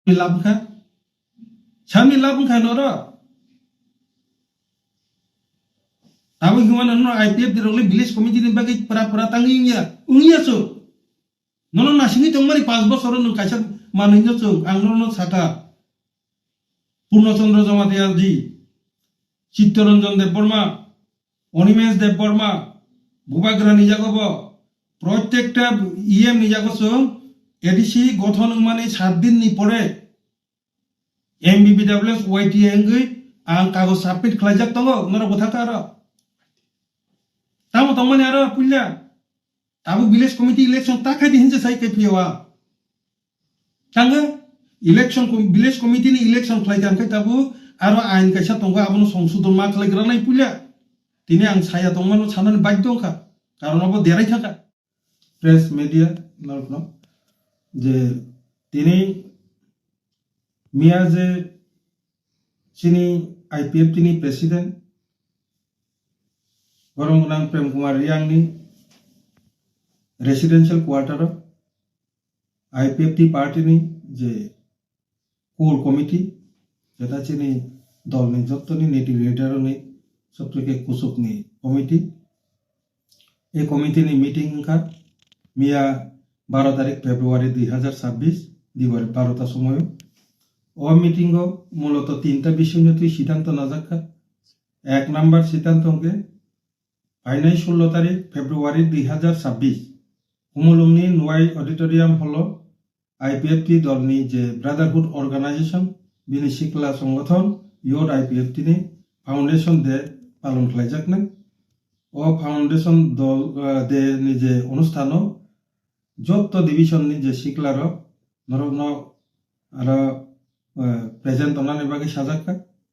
Labka Chami Labka Nora Abu Human and IPF the only village committee in Baggy Pratangia Unia so No Nashini Tomari Pasbos or no Kasha Manino so Anglo Saka Purno Chandra Zamatiaji Chittoranjan Dev Burma Onimes Dev Burma Bubagra Nijagobo প্রত্যেকটা EM নিজাগছ ADC গঠন মানে 7 দিন নি পরে এমবিবিডব্লিউএস ওয়াইটি এঙ্গই আং কাগজ submit খাইজাক দङ नरा बथाका आरो तामो तमने आरो पुल्ला ताबो विलेज कमिटी इलेक्शन ताखाय दि हिंजे साइ केपिवा तांगा इलेक्शन विलेज कमिटी नि इलेक्शन खाइजान खाय ताबो आरो आइन कायसा दङ आबनो संशोधन मा खालायग्रा नाय पुल्ला दिनै आं साया दङनो साननानै बाध्य दंखा कारण अब देराय थाका प्रेस मीडिया नरकनो जे दिनै मिया जे चिनी आईपीएफ टिनि प्रेसिडेंट गरमगोनां प्रेम कुमार रियांगनि रेसिडेंशियल क्वार्टर आईपीएफ टी पार्टीनि जे कोर कमिटी जेटा चिनी दलनि जत्तनि नेटिव लिडारनि सबथेके कुसुकनि कमिटी এই কমিটিनि মিটিং का मिया 12 तारिख फेब्रुआरी 2026 দিবার 12টা সময় ও মিটিং মূলত তিনটা বিষয় নিয়ে সিদ্ধান্ত নাজাকা এক নাম্বার সিদ্ধান্তকে ফাইনাল 16 তারিখ ফেব্রুয়ারি 2026 কুমুলুংনি নুয়াই অডিটোরিয়াম হল আইপিএফটি দলনি যে ব্রাদারহুড অর্গানাইজেশন বিনি শিকলা সংগঠন ইয়োড আইপিএফটি নি ফাউন্ডেশন দে পালন খাইজাকনা ও ফাউন্ডেশন দল দে নিজে অনুষ্ঠান যত ডিভিশন নিজে শিকলার নরগ্ন আর প্রেজেন্ট অনানি বাকি সাজাকা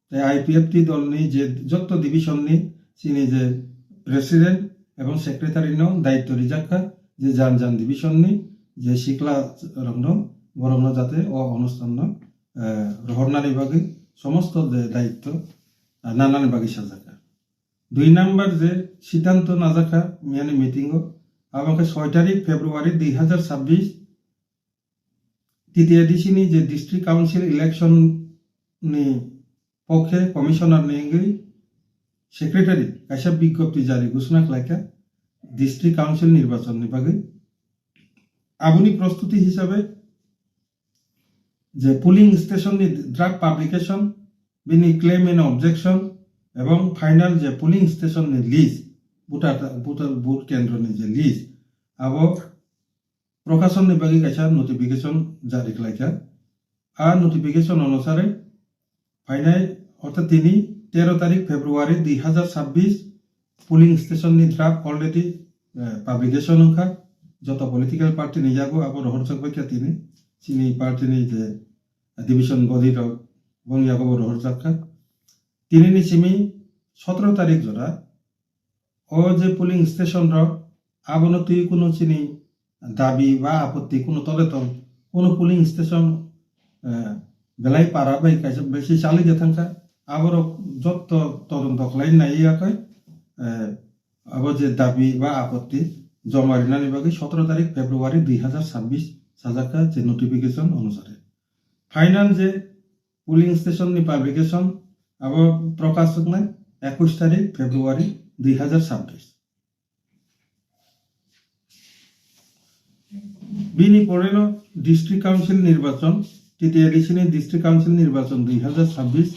তাই আইপিএফটি দলনি যে যত ডিভিশন নি চিনি যে প্রেসিডেন্ট এবং সেক্রেটারি ন দায়িত্ব রিজাকা যে জান জান ডিভিশন নি যে শিকলা রংন বরংন যাতে ও অনুষ্ঠান রহনানি বাকি সমস্ত দায়িত্ব নানানি বাকি সাজাকা 2 নাম্বার যে সিদ্ধান্ত নাজাকা মিয়ানি মিটিং আমাকে 6 তারিখ ফেব্রুয়ারি 2026 তৃতীয় এডিশনি যে ডিস্ট্রিক্ট কাউন্সিল ইলেকশন নি পক্ষে কমিশনার নেঙ্গি সেক্রেটারি কাইসা বিজ্ঞপ্তি জারি ঘোষণা খাইকা ডিস্ট্রিক্ট কাউন্সিল নির্বাচন নিবাগে আবুনি প্রস্তুতি হিসাবে যে পুলিং স্টেশন নি ড্রাফট পাবলিকেশন বিনি ক্লেম এন্ড অবজেকশন এবং ফাইনাল যে পুলিং স্টেশন নি লিস্ট ভোট কেন্দ্র নি যে লিস্ট আবো প্রকাশন নি বাকি কাইসা নোটিফিকেশন জারি খাইকা আর নোটিফিকেশন অনুসারে ফাইনাল অর্থাৎ 13 তারিখ ফেব্রুয়ারি 2026 পুলিং স্টেশন নি ড্রাফট অলরেডি পাবলিকেশন হখা যত পলিটিক্যাল পার্টি নিজাগো আবো রহরচক বাকি তিনি চিনি পার্টি নি যে ডিভিশন বডি র বংয়াগো রহরচকা তিনি নি চিমি 17 তারিখ জরা ও যে পুলিং স্টেশন র আবনতি কোনো চিনি দাবি বা আপত্তি কোনো তলে তো কোনো পুলিং স্টেশন বেলাই পারা বাই কাইসা বেশি চালি যেথাঙ্কা আবার যত তদন্ত খাই নাই ইয়াকে আবার যে দাবি বা আপত্তি জমা রিনানি বাকি 17 তারিখ ফেব্রুয়ারি 2026 সাজাকা যে নোটিফিকেশন অনুসারে ফাইনাল যে পুলিং স্টেশন নি পাবলিকেশন আবার প্রকাশক নাই 21 তারিখ ফেব্রুয়ারি 2026 বিনি পরের ডিস্ট্রিক্ট কাউন্সিল নির্বাচন তৃতীয় এডিশনে ডিস্ট্রিক্ট কাউন্সিল নির্বাচন 2026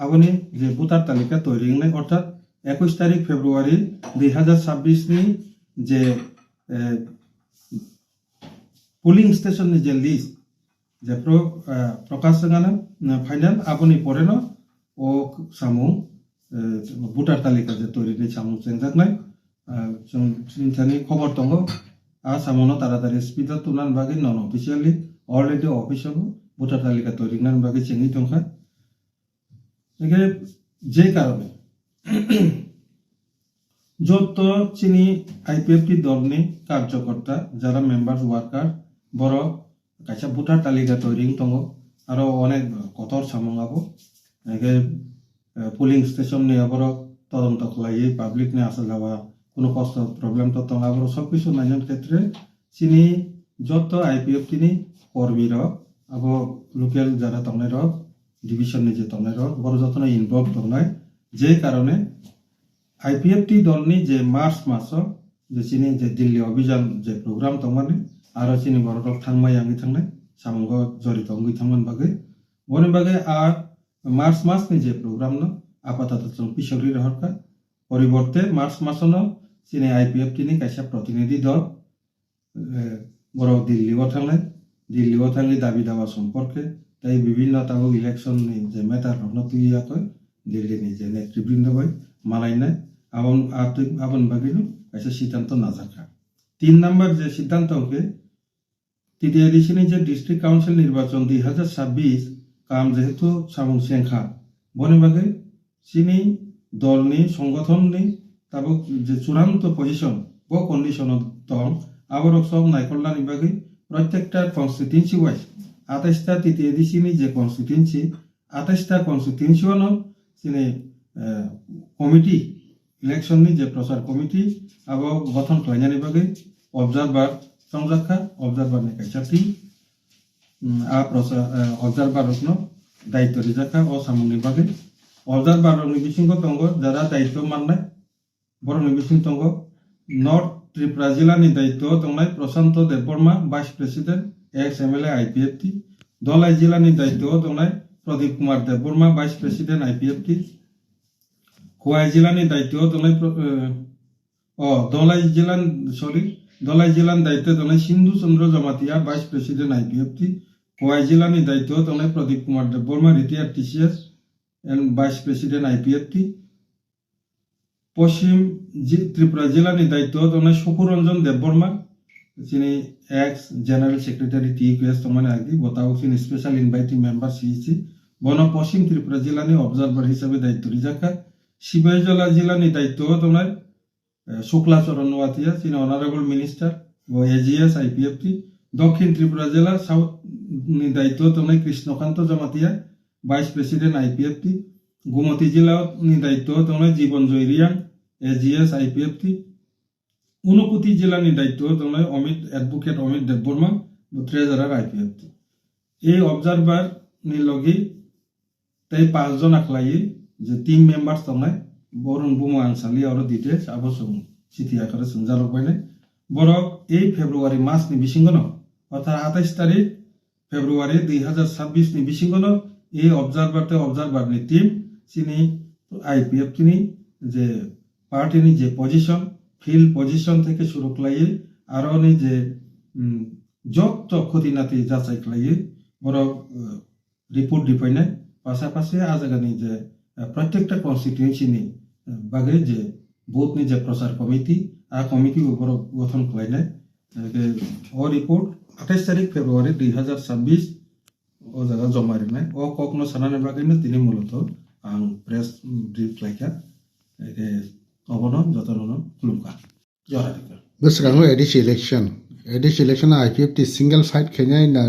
আবনি যে ভোটার তালিকা তৈরি নাই অর্থাৎ 21 তারিখ ফেব্রুয়ারি 2026 নি যে পুলিং স্টেশন নি যে লিস্ট যে প্রকাশনা ফাইনাল আবনি পরেন ও সামু ভোটার তালিকা যে তৈরি নি সামু চেঞ্জাক নাই চিন্তানি খবর দङ আসামনো তাড়াতাড়ি স্পিড তুলান বাকি নন অফিসিয়ালি অলরেডি অফিসিয়াল ভোটার তালিকা তৈরি নান বাকি চেঙ্গি দংখা এখানে যে কারণে যত চিনি আইপিএফটি দলনি কার্যকর্তা যারা মেম্বার ওয়ার্কার বড় কাইসা ভোটার তালিকা তৈরি দङ আরো অনেক কতর সামঙ্গাবো একে পুলিং স্টেশন নিয়ে আবার তদন্ত খাই পাবলিক নিয়ে আসা যাওয়া কোনো কষ্ট প্রবলেম তো আবার সবকিছু নাইনের ক্ষেত্রে চিনি যত আইপিএফ তিনি কর্মীরা আবার লোকেল যারা তংনাই রক ডিভিশনनि যে তংনাই রক বড় যতন ইনভলভ তংনাই যে কারণে আইপিএফটি দলনি যে মার্চ মাস যে চিনি যে দিল্লি অভিযান যে প্রোগ্রাম তংমানি আর চিনি বড় রক থাংমাই আঙ্গি থাংনাই সামঙ্গ জড়িত অঙ্গি থাংমান বাগে বনি বাগে আর মার্চ মাসनि যে প্রোগ্রাম ন আপাতত जों পিছরি রহরকা পরিবর্তে মার্চ মাসন চিনি আইপিএফটি नि কাইসা প্রতিনিধি দল বড় দিল্লিও থাংনাই দিল্লিও থাংলি দাবি দাওয়া সম্পর্কে তাই বিভিন্ন তাবো ইলেকশনनि যে মেটার হন তুইয়াকয় দিল্লিनि যে নেতৃবৃন্দ বাই মালাইনাই আবন বাগিনো কাইসা সিদ্ধান্ত না জাকা 3 নাম্বার যে সিদ্ধান্ত কে তৃতীয় এডিশনে যে ডিস্ট্রিক্ট কাউন্সিল নির্বাচন 2026 কাম যেহেতু সামং সেংখা বনে বাগে চিনি দলনি সংগঠননি তাবো যে চূড়ান্ত পজিশন ব কন্ডিশন দল আবরক সব নাইকল্লানি বাগে প্রত্যেকটা কনস্টিটিউয়েন্সি ওয়াইজ 28টা তৃতীয় এডিশনে যে কনস্টিটিউয়েন্সি 28টা কনস্টিটিউয়েন্সিওন চিনি কমিটি ইলেকশননি যে প্রচার কমিটি আবো গঠন খাইনানি বাগে অবজারভার সংজাখা অবজারভারনি কাইসাটি অবজারভারকনো দায়িত্ব রিজাখা ও সামংনি বাগে অবজারভারকনি বিসিংগ তঙ্গ যারা দায়িত্ব মাননাই বড়নি বিসিং তঙ্গ নর্থ ত্রিপুরা জেলানি দায়িত্ব তংনাই Prashanta Debbarma vice president ex MLA IPFT Dhalai জেলানি দায়িত্ব তংনাই Pradip Kumar Debbarma vice president IPFT Khowai জেলানি দায়িত্ব তংনাই ধলাই জেলার দায়িত্ব তংনাই Sindhu Chandra Jamatia vice president IPFT Khowai জেলানি দায়িত্ব তংনাই Pradip Kumar Debbarma retired TCS and vice president IPFT Paschim Tripura জেলানি দায়িত্ব তংনাই শকুরঞ্জন দেববর্মা যিনি এক্স জেনারেল সেক্রেটারি টিইউএস তংমানে আগি বতাও চিনি স্পেশাল ইনভাইটিং মেম্বার সিইসি বন পশ্চিম ত্রিপুরা জেলানি অবজারভার হিসাবে দায়িত্ব রিজাখা শিবাইজলা জেলানি দায়িত্ব তংনাই শুক্লাচরণ নোয়াতিয়া চিনি অনারেবল মিনিস্টার ও এজিএস আইপিএফটি দক্ষিণ ত্রিপুরা জেলা সাউথ নি দায়িত্ব তংনাই Krishnakanta Jamatia vice president IPFT Gomati জেলা নি দায়িত্ব তংনাই জীবন জয়রিয়াং এজিএস আইপিএফটি ঊনকোটি জেলানি দায়িত্ব তংনাই advocate Amit Debbarma treasurer IPFT এই অবজারভার নি লগি তাই 5 জন আখলাই যে টিম মেম্বার্স তংনাই বরং বুমো আনসালি আর ডিটেলস আবসং চিঠি আকারে সংজালক বাইনে বড় এই ফেব্রুয়ারি মাস নি বিসিঙ্গন অর্থাৎ 28 তারিখ ফেব্রুয়ারি 2026 নি বিসিঙ্গন এই অবজারভার নি টিম চিনি আইপিএফটি নি যে পার্টিনি যে পজিশন ফিল্ড পজিশন থেকে শুরু খাইয়ে আরো নি যে যত ক্ষতিনাতি যাচাই খাইয়ে বড় রিপোর্ট দিপাইনাই পাশাপাশি আজাগানি যে প্রত্যেকটা কনস্টিটিউয়েন্সিনি বাগে যে বুথনি যে প্রচার কমিটি আর কমিটি উপর গঠন খাইনাই ও রিপোর্ট 28 তারিখ ফেব্রুয়ারি 2026 ও জায়গা জমা রিনাই ও কখনো সানানে বাগেনো তিনি মূলত আং প্রেস ব্রিফ লাইকা অবনন যতন খুলুমকা জরাদিকা বেসরাঙ্গ ADC election IPFT single fight খেনাই না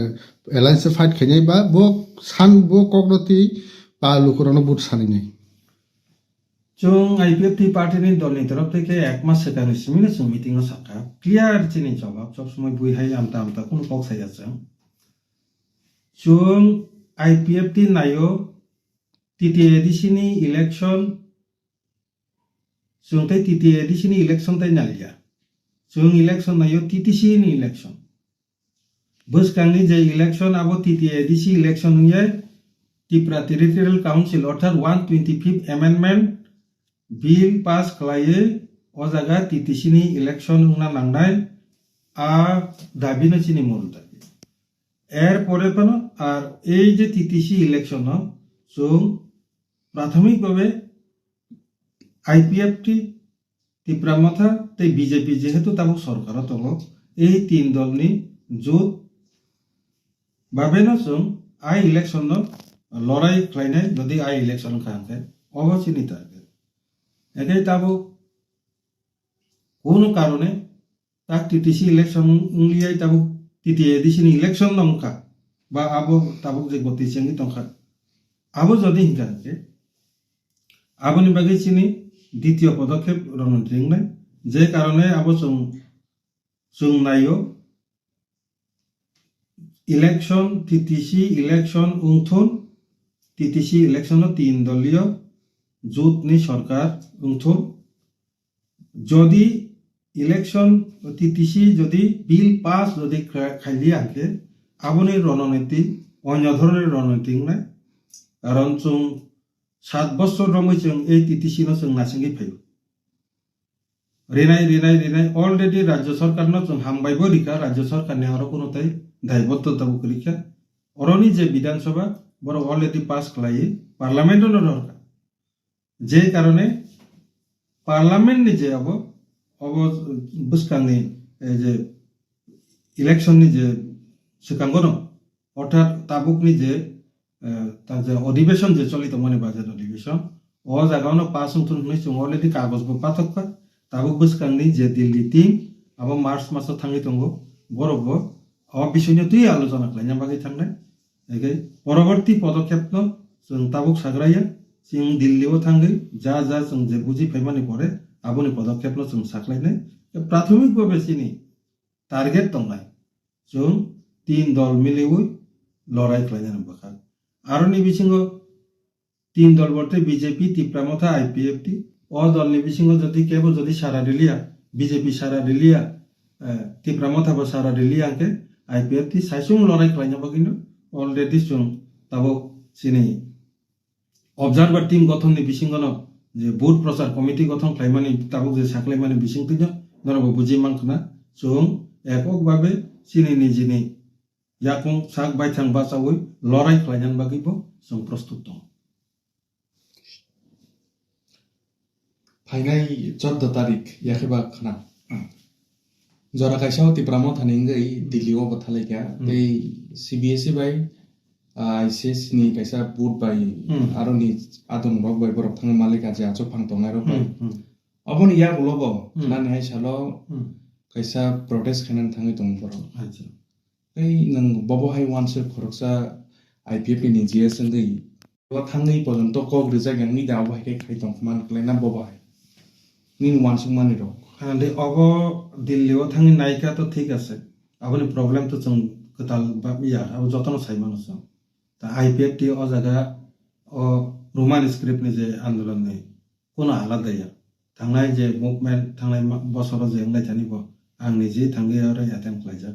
এলায়েন্স ফাইট খেনাই বা বো কগ্নতি বা লুকুরানো বুট সানি নাই जों आईपीएफटी पार्टीनि दलनि तरफ থেকে এক মাস সেখানে সিমিনে जों মিটিং ও সাকা ক্লিয়ার চিনি জবাব সব সময় বুইহাই আমতা কোন পক্সাই আছে जों आईपीएफटी नायो তৃতীয় এডিশনनि ইলেকশন जों তাই তৃতীয় এডিশনनि ইলেকশন তাই নালিয়া जों ইলেকশন নাयो টিটিসিनि ইলেকশন বসকাংনি যে ইলেকশন আবো তৃতীয় এডিসি ইলেকশন হইয়া ত্রিপুরা টেরিটোরিয়াল কাউন্সিল অর্থাৎ 125 অ্যামেন্ডমেন্ট বিল পাস খালাইয়ে ও জায়গা টিটিসিনি ইলেকশন হুনা নাংনাই আ দাবিনো চিনি মূল থাকে এরপরে কোনো আর এই যে টিটিসি ইলেকশন जों প্রাথমিকভাবে আইপিএফটি ত্রিপুরা মাথা তাই বিজেপি যেহেতু তাবো সরকার তল এই 3 দলনি জোট ভাবেনো जों আই ইলেকশন লড়াই খাইনাই যদি আই ইলেকশন খাতে অবশ্যই থাকে এটাই তাবো কোনো কারণে তাক টিটিসি ইলেকশন উলিয়াই তাবো তৃতীয় এডিশন ইলেকশন নংকা বা আবো তাবো যে গতিসেঙ্গি তংখা আবো যদি হিংকাকে আবনি বাগে চিনি দ্বিতীয় পদক্ষেপ রণনীতি নাই যে কারণে আবো जों नायो ইলেকশন টিটিসি ইলেকশন উংথুন টিটিসি ইলেকশন 3 দলীয় জোটনি সরকার উংথুন যদি ইলেকশন টিটিসি যদি বিল পাস যদি খাইলি আনকে আবনি রণনীতি অন্য ধরনের রণনীতি নাই কারণ जों 7 বছর রমই जों এই টিটিসি नो जों नासिंगि फैयो রেনাই অলরেডি রাজ্য সরকার नो जों हामबायबो रिखा রাজ্য সরকারनि आरो কোনোताय दायबद्धताबो करिखा अरनि जे विधानसभा बर अलरेडि पास खालायो पार्लामेन्ट नो दरकार जे कारणे पार्लामेन्ट नि जे अब बुसकांनि जे इलेक्शन नि जे सिकांगो नो अर्थात ताबुकनि जे ताजे अधिवेशन जे चलित मने बाजेट अधिवेशन ओ जागावनो पास उठुन नै जों अलरेडि कागजबो पाथकखा ताबुक बुसकांनि जे दिल्ली टीम अब मार्च मासाव थाङै दंगो बरबो अ बिषयनि तुइ आलोचना खालायना बागै थांनाय एगे परवर्ती पदक्षेप नो जों ताबुक साग्राया जों दिल्लीयाव थाङै जा जों जे बुजि फैमानि परे आबुनि पदक्षेप नो जों साख्लायनाय प्राथमिक भाबे सिनि टार्गेट दंनाय जों 3 दल मिलिवै लड़ाई खालायना बाखा आरो नि बिसिङाव 3 दल बर्ते बीजेपी तिप्रामथा आईपीएफटी ओ दलनि बिसिङाव जदि केबो जदि सारा दिलिया बीजेपी सारा दिलिया तिप्रामथा बा सारा दिलिया के आईपीएफटी साइसुं लड़ाई खालायना बागिनो अलरेडि जों ताबो सिनि অবজারভার টিম গঠনनि बिसिङाव जे बुथ प्रचार कमिटि गठन खालायमानि ताबुक जे साख्लायमानि बिसिंथिनो नरबो बुजि मांखना जों एকক भाबे सिनि निजिनि याकुं साक बायथां बासावै लड़ाई खालायनान बागैबो जों प्रस्तुत दं फाइनाय 14 तारिख याखेबा खना जरा काइसाव तिप्रामो थानिंगै दिल्लीयाव बथालायगा बै सीबीएसई बाय आईसीएस नि काइसा बुट बाय आरो नि आदम रक बाय बरफ थांग मालिका जे आचो फांग दंनाय रक बाय अबन या गलबो नानहाय सालो काइसा प्रोटेस्ट खानन थाङै दं बरफ अच्छा बै नों बबहाय वानसर खरकसा आईपीएफ नि जीएस संगै वा थाङै पर्यन्त कग रिजायगां नि दाव बाय खाइ दं मान क्लाइना बबहाय नि वानसुं मानि रक दे अब दिल्लीयाव थाङै नायका तो ठीक আছে आबनि प्रॉब्लम तो जों कताल बा या अब जतन साइमान जों ता आईपीएफटी अ जागा अ रोमान स्क्रिप्ट नि जे आन्दोलन नि कोनो आलादा या थांनाय जे मुभमेन्ट थांनाय बसर जे नाय थानिबो आं निजे थाङै आरो एटेम्प खालायजा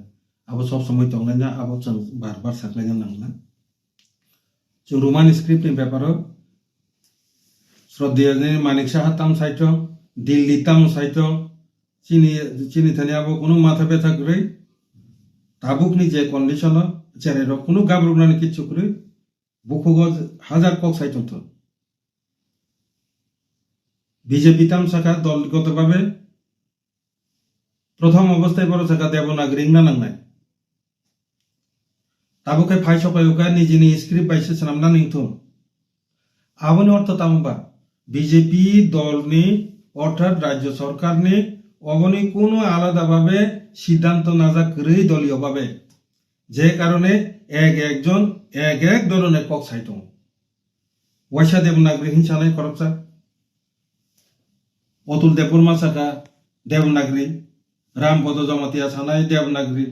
अब सब समय दंनायना अब जों बार साख्लायना नांला जों रोमान स्क्रिप्ट नि ब्यापारो श्रद्धेय मानिक साहा ताम साइथो दिल्ली ताम साइथो चिनी थानियाबो कोनो माथा बेथा गरै ताबुकनि जे कन्डिशन जेरै कोनो गाब्रुनानि किछु गरै बुखुगो हाजार कक साइथो बीजेपी ताम साखा दलगतभाবে प्रथम अवस्थाय बड़ साखा देवनागरी ना नांनाय ताबुके फाइ सकायुका निजिनि स्क्रिप्ट बायसे सानामना निंथु आबनि अर्थ तामबा बीजेपी दलनि अर्थात राज्य सरकारनि अबनि कोनो आलादाभाবে सिद्धांत नाजा गरै दलीयभाবে जे कारणे एकজন এক ধরনের কক সাইতো ওয়াইসা দেবনাগরী হিংসানাय खरकसा अतुल देवबर्मा साखा देवनागरी रामपद जमातिया सानाय देवनागरी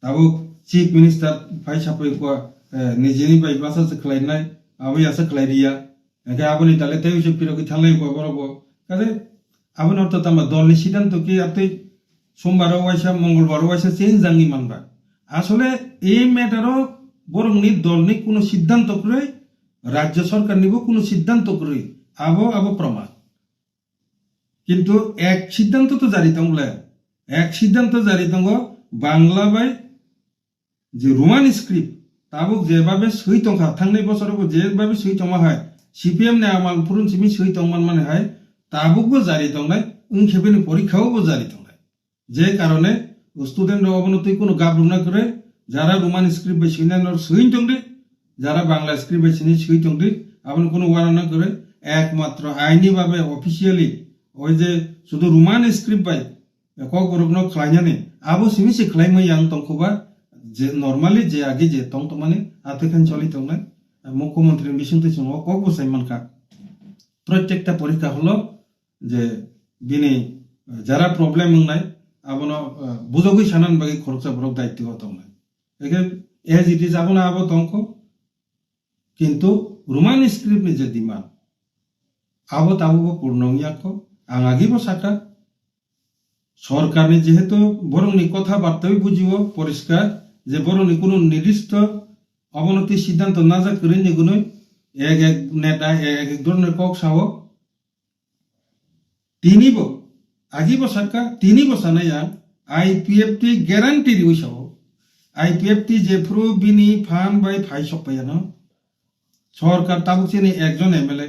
ताबुक चीफ मिनिस्टर फाइ सापैको निजिनि बाय भाषा सखलायनाय आबै आसा खलायरिया एके आबनि ताले तेउसे पिरगि थांलाय बरबो काजे आबनि अर्थ तामा दलनि सिद्धांत कि आतै सोमबार वाइसा मंगलबार वाइसा चेंज जांगि मानबा आसले এই ম্যাটারও বরংনি দলনি কোনো সিদ্ধান্ত করে রাজ্য সরকার নিব কোনো সিদ্ধান্ত করে আবো প্রমাণ কিন্তু এক সিদ্ধান্ত তো জারি দংলে এক সিদ্ধান্ত জারি দঙ্গ বাংলা বাই যে রোমান স্ক্রিপ্ট তাবুক যেভাবে সই টঙ্কা থাংনাই বছরবো যেভাবে সই টঙ্কা হয় সিপিএম নে আমাল পুরুন সিমি সই টংমান মানে হয় তাবুকবো জারি দংনাই উনखेबेनि পরীক্ষাও জারি দংনাই যে কারণে স্টুডেন্ট অবনতি কোনো গাবরুনা করে যারা রোমান স্ক্রিপ্ট বাই সইনানোর সই টংদে যারা বাংলা স্ক্রিপ্ট বাই সইনি সই টংদে আপনি কোনো ওয়ারানা করে একমাত্র আইনি ভাবে অফিসিয়ালি ওই যে শুধু রোমান স্ক্রিপ্ট বাই কক বরগনো খাইনানে আবো সিমিসি খাইमै यां तंखोबा जे नर्माली जे आगे जे तंग तमाने आतेखान चली तंगनाय मुख्यमंत्री बिसिंति सङ কক बसाइमानका प्रत्येकटा परीक्षा हलो जे बिनि যারা प्रॉब्लेम नाय आबनो बुजोगै सानान बागै खरचा बरक दायित्व तंगनाय एके এজ ইট ইজ আবনা আবো তংক কিন্তু রোমান স্ক্রিপ্ট যে ডিমান্ড আবো তাবো পূর্ণমিয়াক আঙাগিব সাকা সরকারনি যেহেতু বরংনি কথাবার্তাই বুঝিব পরিষ্কার যে বরংনি কোনো নির্দিষ্ট অবনতি সিদ্ধান্ত না যা করে নিগুলো এক এক নেতা এক এক ধরনের কক সাহ তিনিব আগিব সাকা তিনিব সানায়া আইপিএফটি গ্যারান্টি দিব সাহ আইপিএফটি যে ফ্রু বিনি ফান বাই ফাই সপায়ানো সরকার তাবুকসিনি একজন এমএলএ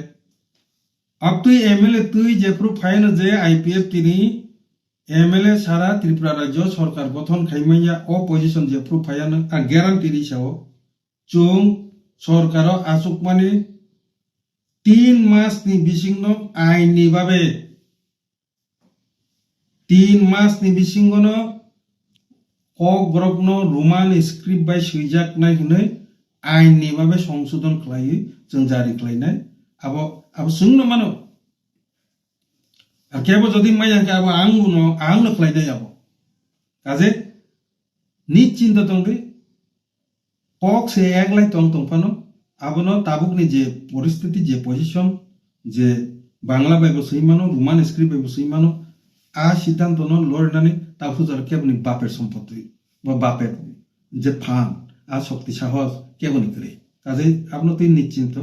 আপ তুই এমএলএ তুই যে ফ্রু ফাইন যে আইপিএফটি নি এমএলএ সারা ত্রিপুরা রাজ্য সরকার গঠন খাইমাইয়া অপজিশন যে ফ্রু ফাইন আর গ্যারান্টি দিছাও চুং সরকার আসুক মানে 3 মাস নি বিসিংন আইনি ভাবে 3 মাস নি বিসিংন কক গ্রগ্ন রোমান স্ক্রিপ্ট বাই সুইজাক নাই হনে আইনি ভাবে সংশোধন খালাই जों জারি খাইনাই আবো আবো সুংনো মানো আর কেবল যদি মাইয়াকে আবো আংনো খাইনাই আবো কাজে নিশ্চিন্ত তংগে কক সে একলাই তংফানো আবনো তাবুকনি যে পরিস্থিতি যে পজিশন যে বাংলা বাইব সইমানো রোমান স্ক্রিপ্ট বাইব সইমানো আ সিদ্ধান্ত লড়নানি তা ফুজার কেবনি বাপের সম্পত্তি বা বাপের যে ফান আর শক্তি সাহস কেবনি করে কাজে আপনি তুই নিশ্চিন্ত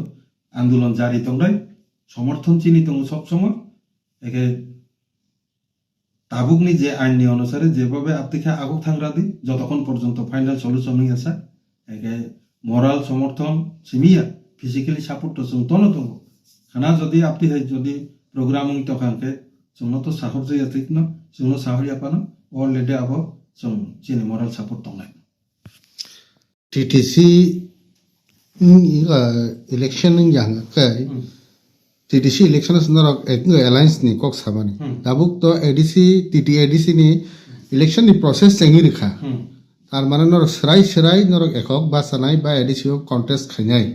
আন্দোলন জারি তংরাই সমর্থন চিনি তং সবসময় একে তাবুকনি যে আইনি অনুসারে যেভাবে আপনি আগুক থাংরা দি যতক্ষণ পর্যন্ত ফাইনাল সলিউশন হয়ে আসা একে মরাল সমর্থন সিমিয়া ফিজিক্যালি সাপোর্ট जों তনো তঙ্গ খানা যদি আপনি যদি প্রোগ্রামিং তখানকে जों তো সাহস যাই ঠিক না जों সাহরিয়া পানো অলরেডি আবো जों চিনি মরাল সাপোর্ট তংলাই TTC election yang kai TTC election senarok ek alliance ni kok samani dabuk to ADC TTADC ni election ni process sengi rikha আর মানে নরক সেরাই নরক একক বা সানাই বা এডিসিও কন্টেস্ট খাইনাই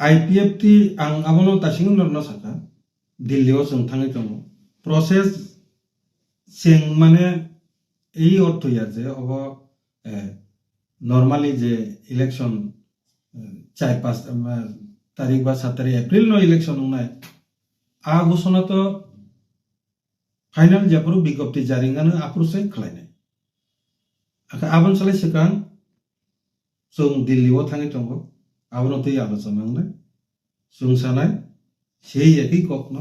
আইপিএফটি আং আমনো তাসিং নরন সাকা দিল্লিও जों थाङै दङ প্রসেস সেং মানে এই অর্থ ইয়া যে অব নরমালি যে ইলেকশন 4-5 তারিখ বা 7 তারিখ এপ্রিল নো ইলেকশন নাই আ ঘোষণা তো ফাইনাল জাপুর বিজ্ঞপ্তি জারিঙ্গানো আপ্রুসে খালাইনাই আবন সালাই সেকান जों দিল্লিও थाङै दङ আবনতেই আলোচনা নাই जों সানাই সেই একই কখনো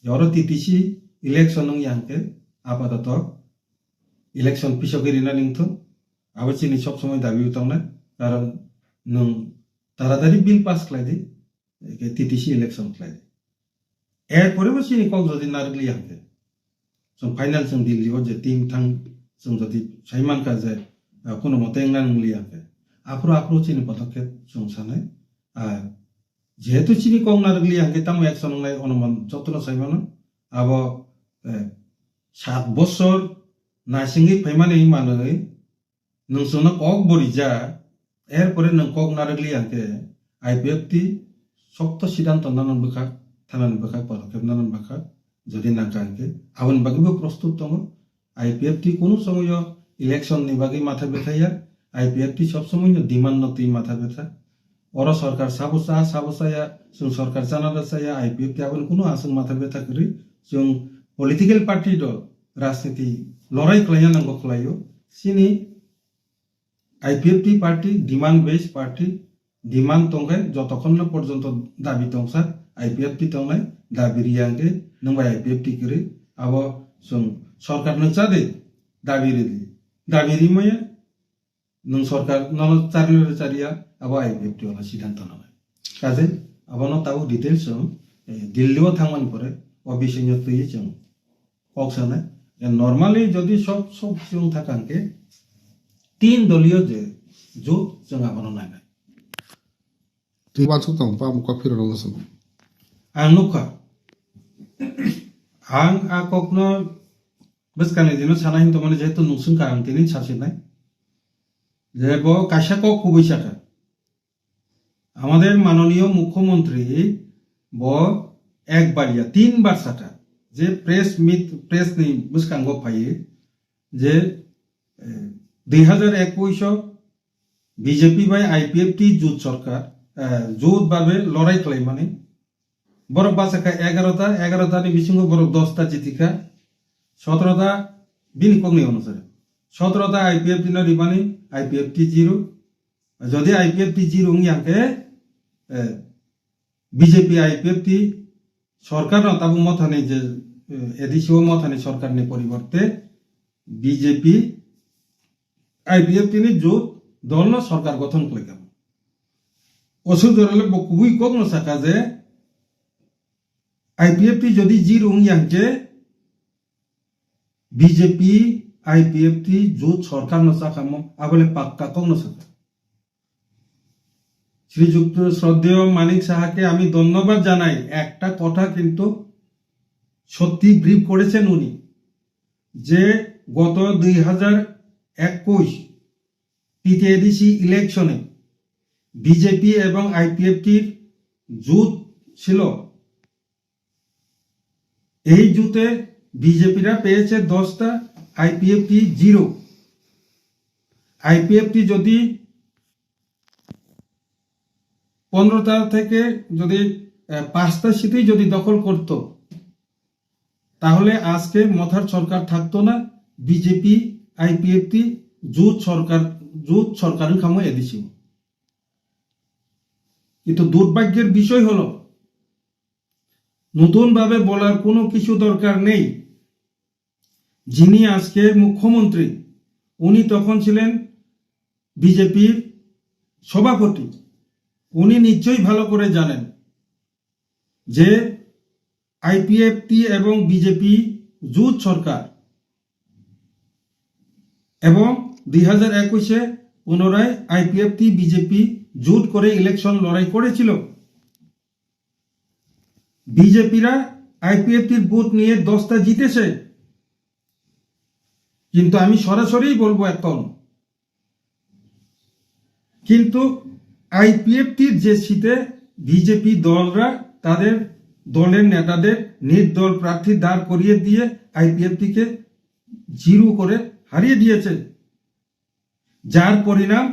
জর টিটিসি ইলেকশন ইয়াংকে আপাতত ইলেকশন পিছকেরিনা নিংথ আবার চিনি সব সময় দাবি উঠাও কারণ নং তাড়াতাড়ি বিল পাস খাইদি টিটিসি ইলেকশন খাইদি এরপরেও চিনি কক যদি নারগলি ইয়াংকে जों ফাইনাল जों দিল্লিও যে টিম থাং जों যদি সাইমানকা যে কোনো মতে নাংলি ইয়াংকে আপ্রো চিনি পদক্ষেপ जों সানাই আর যেহেতু চিনি কম নারগলি ইয়াংকে তামো একশন নাই অনুমান যত্ন সাইমানো আব 7 বছর নাসিঙ্গি ফাইমানি মানই নংসোনা কক বরিজা এরপরে নং কক নারগলি ইয়াংকে আইপিএফটি শক্ত সিদ্ধান্ত নানান বখা থানান বখা পদক্ষেপ নানান বখা যদি নাকাঙ্কে আবন বাকিবো প্রস্তুত দङ আইপিএফটি কোনো সময় ইলেকশন নি বাকি মাথা ব্যথাইয়া আইপিএফটি সব সময় ডিমান্ড নতি মাথা ব্যথা ওর সরকার সাবসায়া जों সরকার জানাদাসায়া আইপিএফটি আবন কোনো আসং মাথা ব্যথা করি जों পলিটিক্যাল পার্টি দল রাজনীতি লড়াই খাইয়া নাঙ্গো খাইও সিনি IPFT party demand base party demand তংখাই যতক্ষণ না পর্যন্ত দাবি তংসা আইপিএফটি তংলাই দাবি রিয়াঙ্গে নংবাই আইপিএফটি করে আব जों সরকার নচাদে দাবি রেদি দাবি রিময়ে নং সরকার নল চারিয়া আব আইপিএফটি ওলা সিদ্ধান্ত নয় কাজে আবনো তাও ডিটেলস দিল্লিও থামান পরে অবিষয় তুই जों কক্সানে নরমালি যদি সব जों থাকাঙ্কে 3 দলীয় যে জোট जों আবনো নাই তুই বানসুক দং পা মুখ ফিরো নংসুন आं नुखा आं आककनो बसकाने दिनो साना हिंतो माने जेहेतु नुसुन का आं तिनि सासेनाय যে ব কাশা কক কুবৈশাখা আমাদের মাননীয় মুখ্যমন্ত্রী ব একবার 3বার সাকা যে প্রেস নি বুসকাঙ্গ পাইয়ে যে 2021 বিজেপি বাই আইপিএফটি জোট সরকার জোট ভাবে লড়াই খালাই মানে বরফ বাসাকা 11টা ni bisingo বরফ 10টা জিতিকা 17টা বিনি কগনি অনুসারে 17টা আইপিএফটি না রিবানি আইপিএফটি 0 যদি আইপিএফটি 0 ইয়াকে বিজেপি আইপিএফটি সরকার না তাবু মথানি যে এদিশিও মথানি সরকার নি পরিবর্তে বিজেপি আইপিএফটি নি জোট দল না সরকার গঠন করে গেল ওষুধ ধরলে বকুবই কগ্ন সাকা যে আইপিএফটি যদি 0 ইয়াকে বিজেপি আইপিএফটি জোট সরকার না সাকাম আবলে পাক্কা কগ্ন সাকা শ্রীযুক্ত শ্রদ্ধেয় মানিক সাহাকে আমি ধন্যবাদ জানাই একটা কথা কিন্তু সত্যি ব্রিফ করেছেন উনি যে গত 2021 টিটিএডিসি ইলেকশনে বিজেপি এবং আইপিএফটির জোট ছিল এই জোটে বিজেপিরা পেয়েছে 10টা আইপিএফটি 0 আইপিএফটি যদি 15টা থেকে যদি 5টা সিটই যদি দখল করত তাহলে আজকে মথার সরকার থাকতো না বিজেপি আইপিএফটি জোট সরকারের কামো এদিছিল কিন্তু দুর্ভাগ্যের বিষয় হলো নতুন ভাবে বলার কোনো কিছু দরকার নেই যিনি আজকে মুখ্যমন্ত্রী উনি তখন ছিলেন বিজেপির সভাপতি উনি নিশ্চয়ই ভালো করে জানেন যে আইপিএফটি এবং বিজেপি জোট সরকার এবং 2021 পুনরায় আইপিএফটি বিজেপি জোট করে ইলেকশন লড়াই করেছিল বিজেপিরা আইপিএফটির ভোট নিয়ে 10টা জিতেছে কিন্তু আমি সরাসরি বলবো এখন কিন্তু আইপিএফটির যে সিটে বিজেপি দলরা তাদের দলের নেতাদের নির্দল প্রার্থী দাঁড় করিয়ে দিয়ে আইপিএফটিকে 0 করে হারিয়ে দিয়েছে যার পরিণাম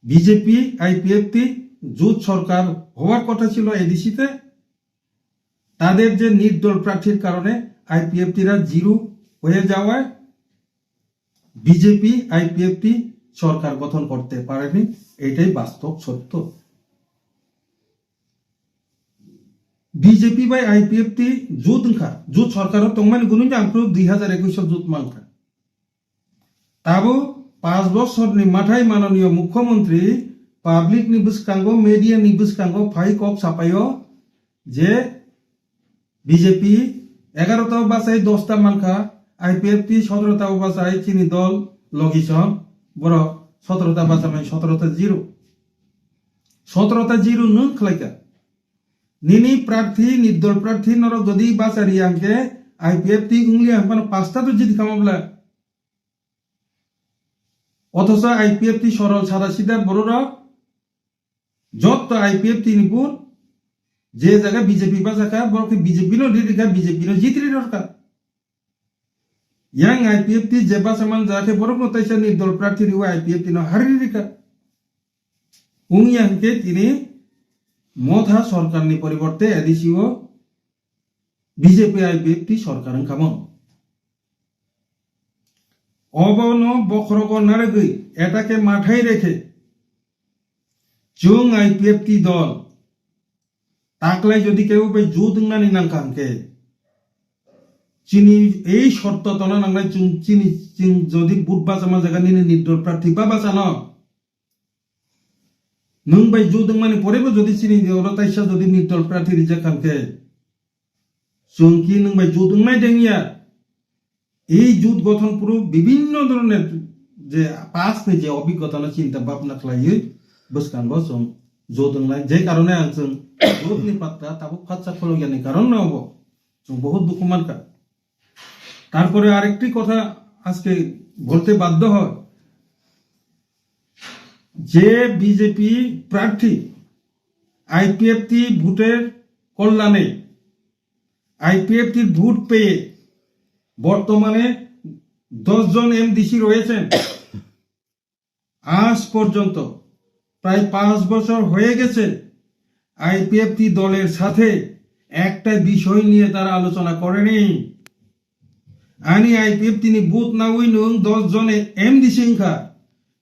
বিজেপি আইপিএফটি জোট সরকার হওয়ার কথা ছিল এডিসিতে তাদের যে নির্দল প্রার্থীর কারণে আইপিএফটিরা 0 হয়ে যাওয়ায় বিজেপি আইপিএফটি সরকার গঠন করতে পারেনি এটাই বাস্তব সত্য বিজেপি বাই আইপিএফটি জোট সরকার তংমান গুনুন আংপ্রু 2021 জোট মাংখা তাবো 5 বছরনি মাথায় মাননীয় মুখ্যমন্ত্রী পাবলিক নি বুসকাঙ্গো মিডিয়া নি বুসকাঙ্গো ফাই কক সাপাইও যে বিজেপি 11টা বাসাই 10টা মানখা আইপিএফটি 17টা বাসাই চিনি দল লগিছন বড় 17টা বাসা মানে 17টা 0 17টা 0 নুন খলাইকা নিনি প্রার্থী নির্দল প্রার্থী নর যদি বাসারি আঙ্কে আইপিএফটি উংলি আঙ্কানো 5টা তো জিত খামাবলা অথচ আইপিএফটি সরল সাদা সিধা বড়রা যত আইপিএফটি নিপুর যে জায়গা বিজেপি বাসাকা বড় বিজেপি নো লিডিকা বিজেপি নো জিতরি দরকার yang IPFT jeba saman jake borok no taisa nirdol প্রার্থী riwa IPFT no haririka ung yang ke tini মথা সরকার নি পরিবর্তে এদিসিও বিজেপি আইপিএফটি সরকারের কামন অবন বখরগ নারগই এটাকে মাথায় রেখে চুং আইপিএফটি দল তাকলাই যদি কেউ বে জুদংনানি নাংকাংকে চিনি এই শর্ত তনা নাংলাই চিনি যদি বুধবা জামা জায়গা নিনে নির্দল প্রার্থী বাবা জানো নং বাই জুদংমানি পরেবো যদি চিনি ওরা তাইসা যদি নির্দল প্রার্থী রিজাকাংকে চুংকি নং বাই জুদংনাই দেঙ্গিয়া এই জোট গঠন পুরো বিভিন্ন ধরনের যে পাঁচনি যে অভিজ্ঞতা না চিন্তা ভাবনা খালাই বসকাঙ্গ সং জোদংলাই যে কারণে আনছেন জোটনি পাত্রা তাবো ফাচ্চা খলগিয়ানি কারণ না হবো বহুত দুঃখ মানকা তারপরে আরেকটি কথা আজকে বলতে বাধ্য হয় যে বিজেপি প্রার্থী আইপিএফটি ভোটের কল্যাণে আইপিএফটির ভোট পেয়ে বর্তমানে 10 জন এমডিসি রয়েছেন। আজ পর্যন্ত প্রায় 5 বছর হয়ে গেছে আইপিএফটি দলের সাথে একটা বিষয় নিয়ে তারা আলোচনা করেনি। আনি আইপিএফ তিনি বুথ না উইনুং 10 জনে এমডিসি ইনখা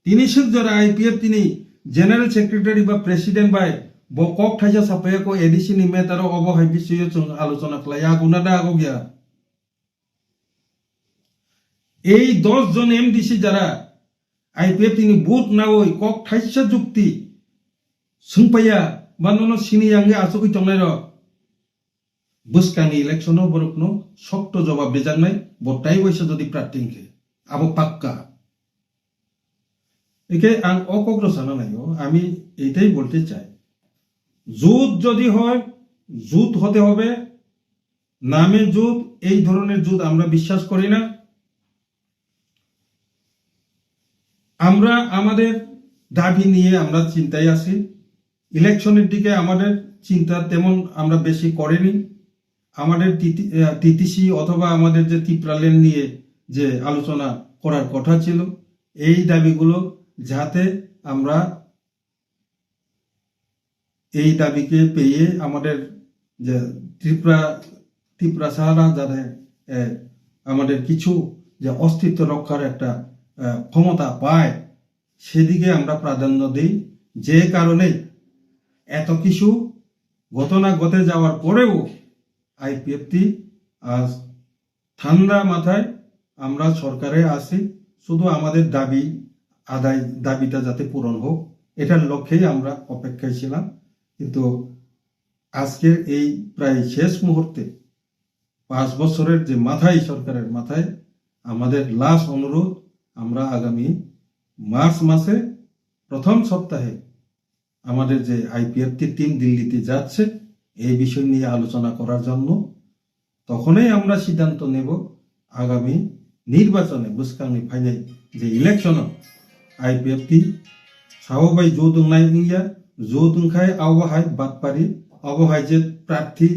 তিনি সুজরা আইপিএফ তিনি জেনারেল সেক্রেটারি বা প্রেসিডেন্ট বাই বকক থাইজা সাপায়া কো এডিসি নি মেটারো অবহাই বিষয় চং আলোচনা খালায়া গুনাদা আগো গিয়া এই 10 জন এমডিসি যারা আইপিএফ তিনি বুথ না ওই কক থাইসা যুক্তি সুংপায়া বাননো সিনিয়াঙ্গে আসুকি টংনাই র বুসকানি ইলেকশন বরকনো শক্ত জবাব দেজানাই বটাই বৈশ যদি প্রার্থীকে আবো পাক্কা একে আং অকগ্রসানা নাইও আমি এইটাই বলতে চাই যুদ্ধ যদি হয় যুদ্ধ হতে হবে নামে যুদ্ধ এই ধরনের যুদ্ধ আমরা বিশ্বাস করি না আমরা আমাদের দাবি নিয়ে আমরা চিন্তায় আছি ইলেকশনের দিকে আমাদের চিন্তা তেমন আমরা বেশি করিনি আমাদের টিটিসি অথবা আমাদের যে ত্রিপুরালেন নিয়ে যে আলোচনা করার কথা ছিল এই দাবিগুলো যাতে আমরা এই দাবিকে পেয়ে আমাদের যে ত্রিপুরা সাহারা যাতে আমাদের কিছু যে অস্তিত্ব রক্ষার একটা ক্ষমতা পায় সেদিকে আমরা প্রাধান্য দিই যে কারণে এত কিছু ঘটনা ঘটে যাওয়ার পরেও আইপিএফটি আজ ঠান্ডা মাথায় আমরা সরকারে আসি শুধু আমাদের দাবিটা যাতে পূরণ হোক এটার লক্ষ্যেই আমরা অপেক্ষায় ছিলাম কিন্তু আজকের এই প্রায় শেষ মুহূর্তে 5 বছরের যে মাথায় সরকারের মাথায় আমাদের লাস্ট অনুরোধ আমরা আগামী মার্চ মাসে প্রথম সপ্তাহে আমাদের যে আইপিএফটি টিম দিল্লিতে যাচ্ছে এই বিষয় নিয়ে আলোচনা করার জন্য তখনই আমরা সিদ্ধান্ত নেব আগামী নির্বাচনে বুসকাংনি ফাইনাল যে ইলেকশন আইপিএফটি সাহবাই জোদুংনাই ইয়া জোদুংখাই আবহাই বাতপারি আবহাই যে প্রার্থী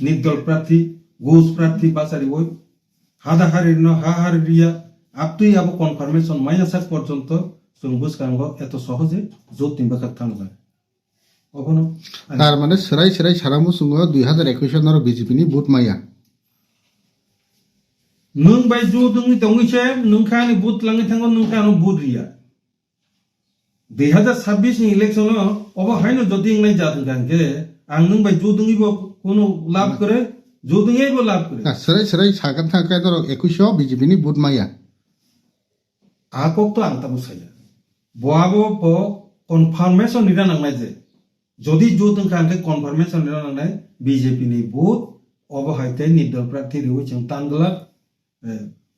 নির্দল প্রার্থী ঘোষ প্রার্থী বাসারি ওই হাদাহারির ন হাহারিয়া আপতুই আবো কনফার্মেশন মাইয়াসাক পর্যন্ত जों বুসকাঙ্গ এত সহজে জোতিন বাকার থানবা অবনো তার মানে সেরাই সারামু সুঙ্গ 2021 নর বিজেপি নি বুথ মাইয়া নং বাই জোদুংনি দংইছে নংখানি বুথ লাঙ্গি থাঙ্গ নংখানো বুথ রিয়া 2026 नि ইলেকশন অবহাইনো যদি নাই জাদুং গানকে আং নং বাই জোদুংইবো কোনো লাভ করে জোদুংইবো লাভ করে সেরাই সাগান থাকায় নর 21 বিজেপি নি বুথ মাইয়া আকক তো আং তাবো সাইয়া বয়াবো ব কনফার্মেশন নিরা নাংনাই যে যদি জোদুং খানকে কনফার্মেশন নিরা নাংনাই বিজেপি নি বুথ অবহাইতে নির্দল প্রার্থী রই जों তাংগলা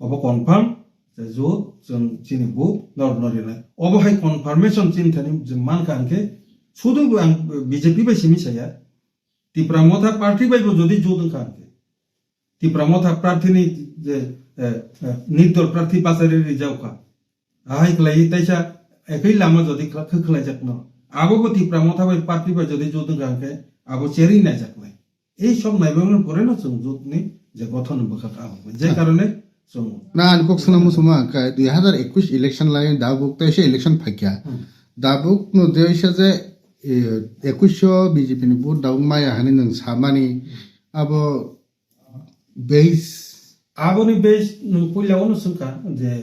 অব কনফার্ম जो जों चिनि बुथ नरनरिना अबहाय कनफार्मेशन चिन्थानि जों मानखानके शुधु बीजेपी बाय सिमिसाया त्रिपुरा मथा पार्टी बायबो जदि जोदों खानके त्रिपुरा मथा प्रार्थीनि जे निर्दल प्रार्थी बासारि रिजावखा आहाय खलाय ताइसा एकै लामा जदि खखलाय जाकनो आबो त्रिपुरा मथा बाय पार्टी बाय जदि जोदों खानके आबो चेरि नाय जाकनाय এই সব নাইবাংন পরে না जों जोदनि जे गठन बखा आबो जे कारणे ना अनकोक सनामु सुमा का 2021 इलेक्शन लाइन दाबुक तैसे इलेक्शन फाक्या दाबुक नो देशा जे 21 बीजेपी नि बुथ दाउन माया हानि नों सामानि आबो बेस आबोनि बेस नों पयलावनो सुनका जे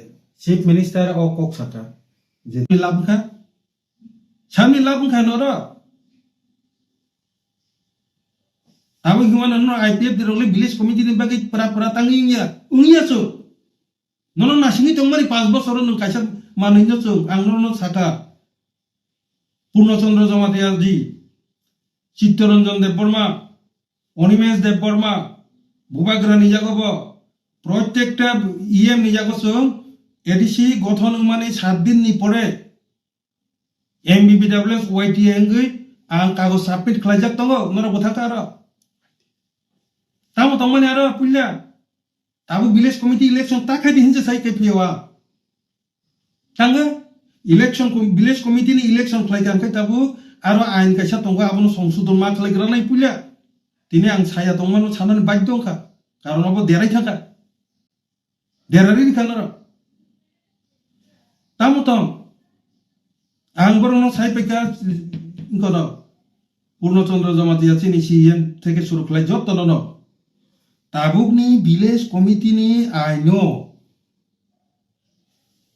चीफ मिनिस्टार अ कक्साटा जे लाबखा सामनि लाबखा नर आबो हिमान न आईपीएफ दिरले विलेज कमिटी नि बागै परा तांगिया उंगियासो ननो नासिनि तंमारि 5 बছर न कायसा मानैनो जों आंनो साथा पूर्णचंद्र जमातियाल जी चित्तरंजन देवबर्मा অনিমেষ দেববর্মা বুবাগ্রা নিজাগব প্রত্যেকটা ইএম নিজাগছো এডিসি গঠন মানে 7 দিন নি পরে এমবিবিডব্লিউএস ওয়াইটি এঙ্গই আং কাগজ সাবমিট খাইজাক দङ নর কথা কার तामो तमने आरो पुल्ला ताबो विलेज कमिटी इलेक्शन ताखाय दिनसे साइ केपिवा तांगो इलेक्शन विलेज कमिटी नि इलेक्शन खाइ गांखाय ताबो आरो आइन कायसा तंगा आबनो संशोधन मा खालायग्रा नाय पुल्ला दिनै आं साया तंमानो साननानै बाध्य दंखा कारण अब देराय थाखा देरारि खानर tamutong ang borono saipeka kono পূর্ণচন্দ্র জমাতিয়া চিনি সিএন থেকে শুরু করে যত ন তাবুকনি ভিলেজ কমিটিনি আইনো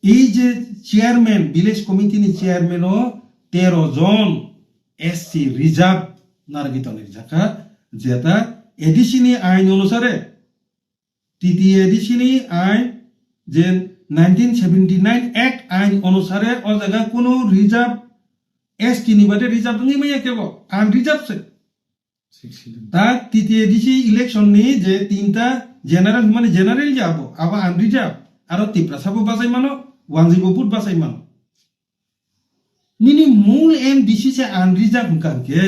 এই যে চেয়ারম্যান ভিলেজ কমিটিনি চেয়ারম্যানও 13 জন এসসি রিজার্ভ নারগিতনের জায়গা যেটা এডিসিনি আইন অনুসারে তৃতীয় এডিসিনি আইন যে 1979 অ্যাক্ট আইন অনুসারে ও জায়গা কোনো রিজার্ভ এসটি নিবাদে রিজার্ভ নি মাইয়া কেব আন রিজার্ভ সে তা তৃতীয় এডিসি ইলেকশন নি যে তিনটা জেনারেল মানে জেনারেল যাব আবার আন রিজার্ভ আর তিপ্রাসাবো বাসাই মানো ওয়ানজিবপুর বাসাই মানো নিনি মূল এম ডিসি সে আন রিজার্ভ কারকে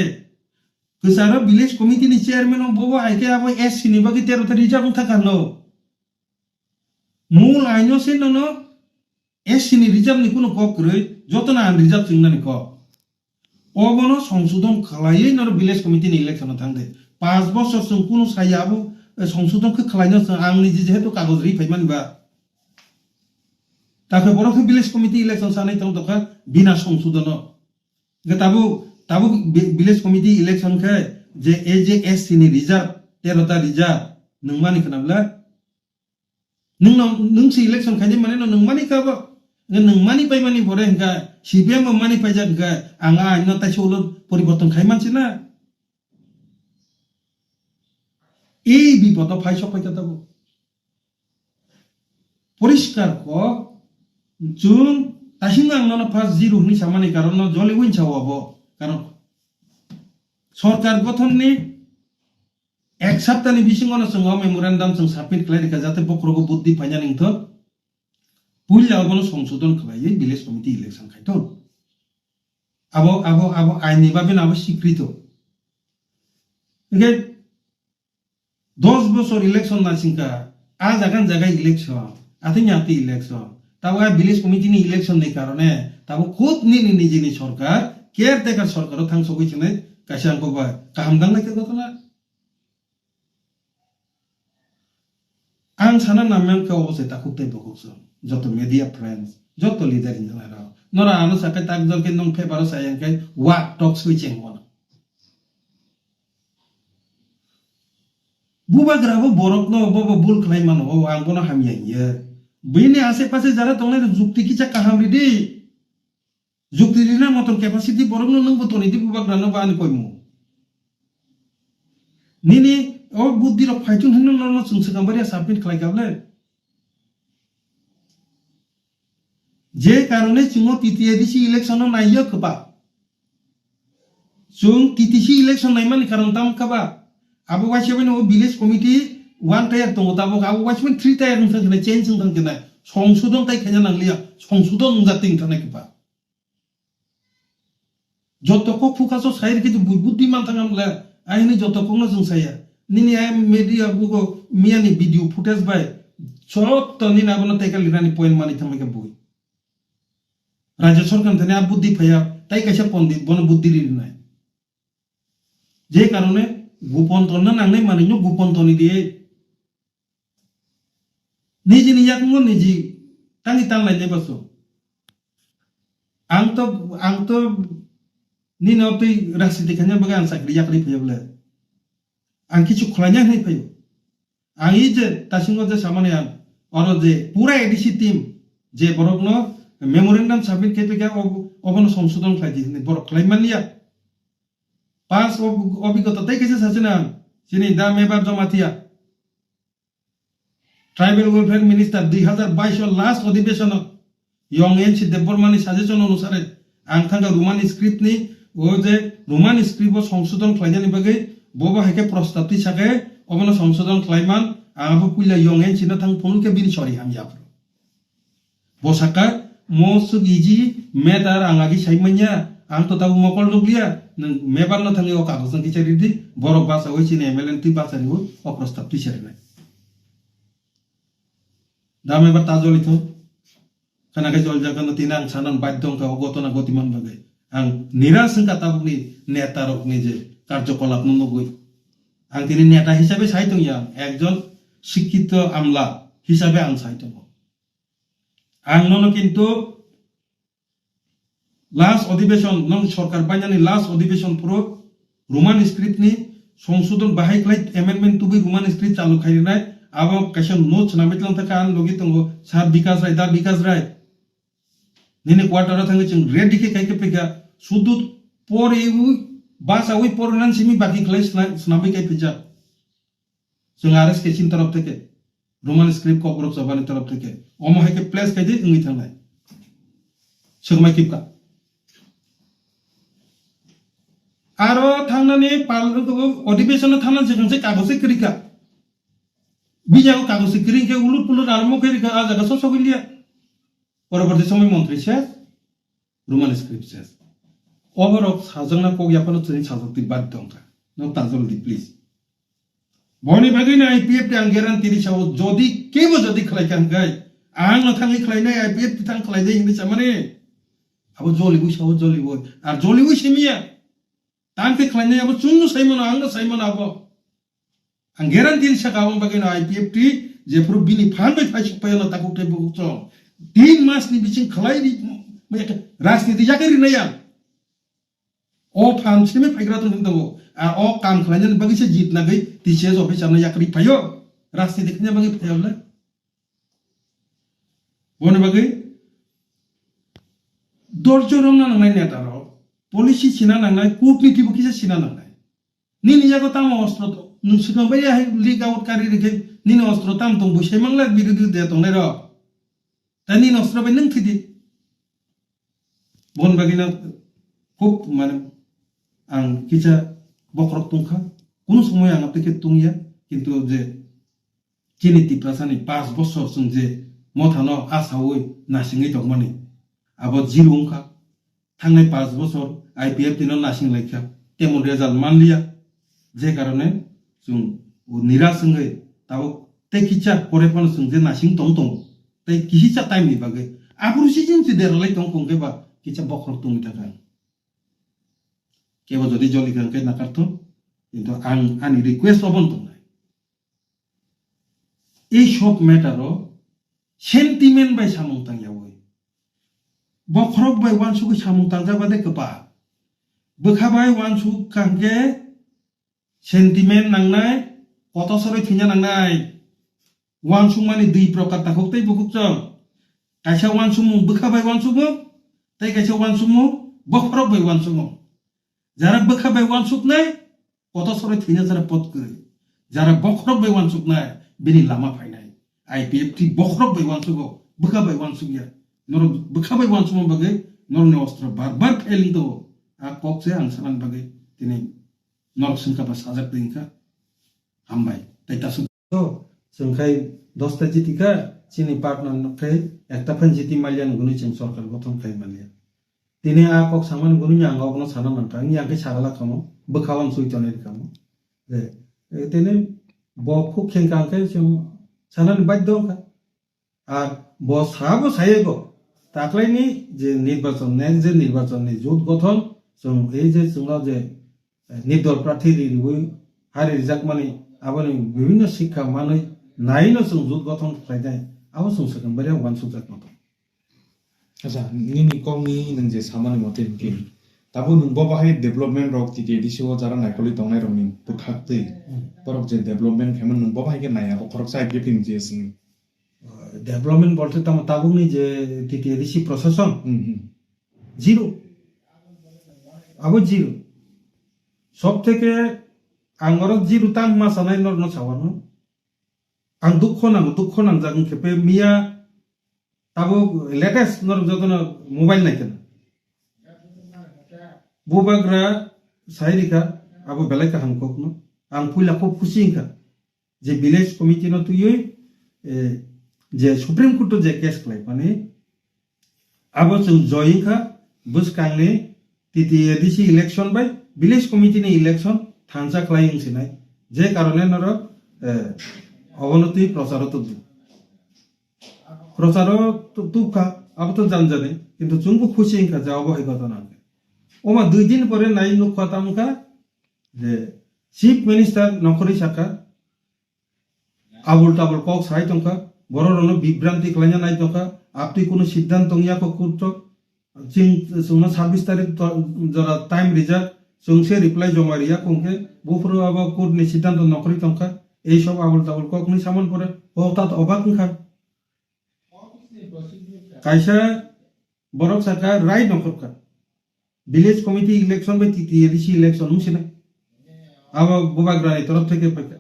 কেসারা ভিলেজ কমিটি নি চেয়ারম্যান ববো আইকে আবার এসসি নিবাগে 13টা রিজার্ভ থাকানো মূল আইনো সে ননো এসসি নি রিজার্ভ নি কোনো কক রে যত না আন রিজার্ভ চিংনা নি কক অবনো সংশোধন খালাইয়ে নর ভিলেজ কমিটি নি ইলেকশন থাকদে 5 বছর সং কোনো সাইয়াবো সংশোধনকে খালাইনো আং নিজে যেহেতু কাগজ রি ফাইমানবা তাকে বড় ভিলেজ কমিটি ইলেকশন সানাই তং দকা বিনা সংশোধন তাবু ভিলেজ কমিটি ইলেকশন কে যে এই যে এসসি নি রিজার্ভ 13টা রিজার্ভ নংমানি খানাবলা নংসি ইলেকশন খাইजे মানে নংমানি কাবো নংমানি পাইমানি বরে হংকা সিবিএম মানি পাইজা হংকা আঙা আইন তাই সৌল পরিবর্তন খাই মানছি না এই বিপদ ফাই সপাইতা দাবো পরিষ্কার ক जों दासिमबो आंनाव फार्स्ट जिर'नि सामानि कारन जलि उइन सावाबो कारण सरकार गठननि एक सप्ताहनि बिसिङावनो जोङो मेमोरेन्डाम जों साबमिट खालायनायखौ जाहाथे बख्रखौ बुद्धि फाइना निंथ पुइलावनो संशोधन खालायो ভিলেজ कमिटी इलेक्शन खायथ आबो आइननि बाबे नाबो स्वीकृत ओके 10 বছর ইলেকশন নাसिंका आ जागा इलेक्शन आथिኛতি इलेक्शन তাও ভিলেজ কমিটি নি ইলেকশন নি কারণে তাও খুব নিজি সরকার কেয়ারটেকার সরকারও থাংস কইছনে কাইসা আংকো বা কাহামদাং নাইতে ঘটনা আং সানা নামেন কে অবশ্যই তা খুবই বকছ যত মিডিয়া ফ্রেন্ডস যত লিডার ইনরা নরা আনো সাকে তাক জলকে নং ফেভারো সায়াংকে ওয়াক টক সুইচিং মন বুবা গ্রাবো বরক ন বব বুল খাই মানো ও আংকোনা হামিয়াইয়ে बेनि आसे-पासे जारा दंनाय जुक्ति किचा काहामरि दि जुक्ति दिना मतन कैपेसिटी बरगनो नंग बतनि दि बुबाग्रानो बानि कयमु निनि ओ बुद्धि र फाइटुन हनो ननो सुंसकामबारिया साबमिट खालाय गाबले जे कारणे सिंह तृतीय एडिसि इलेक्शन नाइयो खबा जों टीटीसी इलेक्शन नाइमानि कारण ताम खबा आबो वाइसेबेन ओ ভিলেজ कमिटी 1 টায়ার তো তাবো আবু ওয়াচমেন 3 টায়ার নংসে চেঞ্জ নংকে না সংশোধন তাই খাইনা নাংলিয়া সংশোধন জাতিং থানাই কিবা যতক ফুকাসো সাইর কিন্তু বুদ্ধিমান থাকামলা আইনি যতক না जों সাইয়া নিনি আই মিডিয়া বুগো মিয়ানি ভিডিও ফুটেজ বাই সব তো নিনা বন তাইকা লিরানি পয়েন্ট মানি থামাইকা বই রাজ্য সরকার থানে আর বুদ্ধি ফাইয়া তাই কাইসা পণ্ডিত বন বুদ্ধি লির নাই যে কারণে গোপন তন্ন নাংনাই মানিনো গোপন তনি দিয়ে निजी निजाखौ निजी तांनि तांलाय नेबासो आंथ निनो तै राजनीति खाना बगा आं साख्रि याख्रि फैयोब्ला आं किछु खलायना होय फैयो आं इ जे तासिङो जे सामाने आं अरो जे पूरा एडिसि टीम जे बरकनो मेमोरेन्डाम साबमिट केपेका अबनो संशोधन खालायदि बरक खलायमानिया पास अभिज्ञता तै केसे सासेना जिनि दा मेबार जमाथिया ट्राइबल वेलफेयर मिनिस्टर 2022 लास्ट अधिवेशन यंग एनसी देवबर्मानी साजेशन अनुसारे आं थांगा रोमान स्क्रिप्ट नि ओ जे रोमान स्क्रिप्ट संशोधन खालायनायनि बागै बबा हाके प्रस्ताव थिसाके अबनो संशोधन खालायमान आंबो पुइला यंग एनसी न थां फुनके बिनि सरि हाम याफ्रो बसाका मोस्ट इजी मेटार आंगागि साइमanya आं तो ताबु मकल दुगलिया मेबार न थांगे ओ कागजन किचारिदि बरक बासा होइसिने एमएलएन ति बासारिबो ओ प्रस्ताव थिसारिनाय दामे बा ताजलिथ खानाके जल जागन तिनां सानान बाध्यंका अगतना गतिमान बागै आं निराशंका ताबुनि नेतारकनि जे कार्यकलाप नगै आं तिनि नेता हिसाबै साइतंया एकजन शिक्षित আমলা हिसाबै आं साइतंग आं ननो किन्तु লাস্ট অধিবেশন নং সরকার বাইনানি লাস্ট অধিবেশন পুরো রোমান স্ক্রিপ্ট ni সংশোধন বাহাই খাই এমেন্ডমেন্ট তুবি রোমান স্ক্রিপ্ট চালু খাইনাই আবো কাইসা নোট নামিতলাম থাকা আন লগি তঙ্গো সার বিকাশ রায় দা বিকাশ রায় নিনে কোয়ার্টার থাঙ্গে जों রেড দিকে কাইকে পেগা শুধু পরে উই বাসা উই পরনান সিমি বাকি খাই স্নাবি কাই পেজা जों आरएस के चिन तरफ থেকে রোমান স্ক্রিপ্ট কপরক সভানি তরফ থেকে অমহাইকে প্লেস কাইদে ইংই থাंनाय सोगमाय किपका आरो थांनानै अधिवेशन थांनानै जों कागज करिका बिजाव कागज करिके उलुट पुलुट आरम्भ करिका आजागा ससगलिया परवर्ती समय मंत्री शेष रोमान स्क्रिप्ट शेष ओवरऑल साजंना कोगियाफानो तुनि साजक्ति बाध्य दंखा नो ताजलदि प्लीज बनि बागैना आईपीएफ आं ग्यारान्टि दिसाव जदि केबो जदि खलायखान गाय आं थाङै खलायनाय आईपीएफ थां खलायदे इंलिसा माने अब जलिबो साव जलिबो आर जलिबो सेमिया तानके खलायनाय अब चुन्नु साइमन आंनो साइमन अब आं ग्यारान्टि दिसाव बागैना आईपीएफ टी जेफोर बिनि फानबाय फाइसपायनो ताकु टेबो च 3 मासनि बिसिं खलायनि राजनीति जागारिनाया ओ फानसिमे फाइग्रा दंदो आ ओ काम खलायनाय बागैसो जितना गई टीसीएस अफिसारनो याकरि फायो राजनीति खने बागै फायोला बनि बागै दर्जरम नांनाय नेतारो पलिसि सिना नांनाय कूटनीतिबो किसे सिना नांनाय निनि जागो ताम अस्त्र नोंसोरनो बै लिग आउट कारि रेखे निनि अस्त्र ताम दं बुसाय मांला बिरोधी दे दंनाय र दा निनि अस्त्र बे नों थिदि बन बागिना खूब माने आं किसा बखरक तंखा कुनु समय आं आपके तुंगिया किन्तु जे किनिति प्रासानि 5 बছর जों जे मथानो आसावै नासिङै दंमानि आबो जिरुंखा थांनाय 5 বছর आईपीएफ दिनो नासिं लायखा तेमन रेजाल्ट मानलिया जे कारणे जों निराशङै ताबो ते किचा परेफान जों जे नासिं दं ते किहिचा टाइम नि बागै आबुरु सिजन से देरलाय दं कंगेबा किचा बखरक तुंनि थाखा केबो जदि जलि गंके नाकारथ किन्तु आं आनि रिक्वेस्ट अबन दंनाय এই সব ম্যাটারও সেন্টিমেন্ট বাই সামংতাং यावै बखरक बाय वानसु सामंतां जाबादे गोबा बोखाबाय वानसु कांगे सेंटिमेंट नांनाय कतसरै थिना नांनाय वानसु माने दुई प्रकार ताखौतै बुकुचं कायसा वानसु मु बोखाबाय वानसु मु तै कायसा वानसु मु बखरक बाय वानसु मु जारा बोखाबाय वानसु नाय कतसरै थिना जारा पद गय जारा बखरक बाय वानसु नाय बिनि लामा फायनाय आईपीएफ टी बखरक बाय वानसु गो बोखाबाय वानसु गया नर बोखाबाय वानसु मु बागै नरनि अस्त्र बार फेलिं दो आ पक्से आं सानान बागै दिनै नरक संखाबा साजाक दिनखा हामबाय तैतासु तो जोंखाय 10टा जितिका चिनि पार्टनार नखै एकटा फान जिति मालियान गुनि जों सरकार गठन खाय मालिया दिनै आ पक सामान गुनि आं गावनो साना मानता नि आंखै सागाला खामो बोखावान सुइतने खामो जे दिनै बखौ खेंखांखै जों सानान बाध्य खा आ ब साबो सायेगो ताक्लायनि जे निर्वाचन नेक्स्ट जे निर्वाचननि जुथ गठन जों এই যে जोंना जे निर्दल प्रार्थी रिबो हारि रिजाक माने आबानि विभिन्न शिक्षा माने नायनो जों जुथ गठन खालायनाय आबो जों सेकेन्डारि वान सुजाक नतो अच्छा निनि कमनि नों जे सामानि मते कि ताबो नों बाहाय डेभलपमेन्ट रक टिटिडिसिओ जारा नायखलि दंनाय रंनि बुखाक्तै परक जे डेभलपमेन्ट खेमन नों बाहाय के नाया खरक साइड गेपिं जेसनि डेभलपमेन्ट बलते तम ताबुंनि जे टिटिडिसि प्रशासन জিরো আবো জিরো সব থেকে আঙ্গর জিরো তাম মাসানাই নরন সাওয়ানো आं दुख नांजागोन खेपे मिया ताबो लेटेस्ट नर जतन मोबाइल नायकेन बुबाग्रा साइरिका आबो बेलायका हांककनो आं पुला को खुसिंका जे विलेज कमिटी न तुयै जे सुप्रीम कोर्ट जे केस खालाय माने आबो जों जयिंका बुसकांनि टिटिएडिसि इलेक्शन बाय विलेज कमिटी नि इलेक्शन थांजा खालायिं सिनाय जे कारणे नर अवनति प्रचार तो तुका अब तो जान जाने किंतु जोंबो खुशी इंका जावबो है घटना ओमा 2 दिन परे नाइ नुखातामका जे चीफ मिनिस्टर नखरि साका आबुल ताबुल कक साइ तंका बररनो बिभ्रांति खलायना नाइ तंका आपति कोनो सिद्धांत तंगिया को कुरतो চিং সুংনা 26 তারিখ যারা টাইম রিজার্ভ সুংসে রিপ্লাই জমা রিয়া কোনকে বুফরো আবা কোর্ট নি সিদ্ধান্ত নকরি তংকা এই সব আবল তাবল কখনই সামন করে হঠাৎ অবাক নখা কাইসা বরক সাকা রায় নকরকা ভিলেজ কমিটি ইলেকশন বা টিটিএডিসি ইলেকশন মুছিনা আবা গোবাগ্রানি তরফ থেকে পাইকা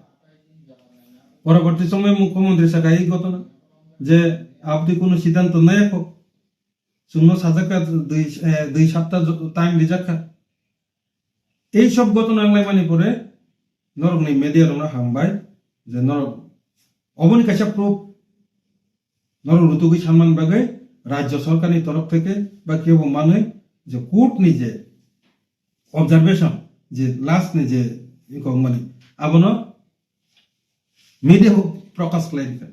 পরবর্তী সময়ে মুখ্যমন্ত্রী সাকা এই ঘটনা যে আপনি কোনো সিদ্ধান্ত নেই হোক শূন্য সাজাকা 2 সপ্তাহ টাইম রিজার্ভ এই সব ঘটনা মানে পরে নরক নেই মিডিয়া রং হামবাই যে নরক অবনি কাছে প্রুফ নরক ঋতুকি সম্মান বাগে রাজ্য সরকারের তরফ থেকে বা কেউ মানে যে কোর্ট নিজে অবজারভেশন যে লাস্ট নিজে মানে আবনো মিডিয়া প্রকাশ ক্লারিকা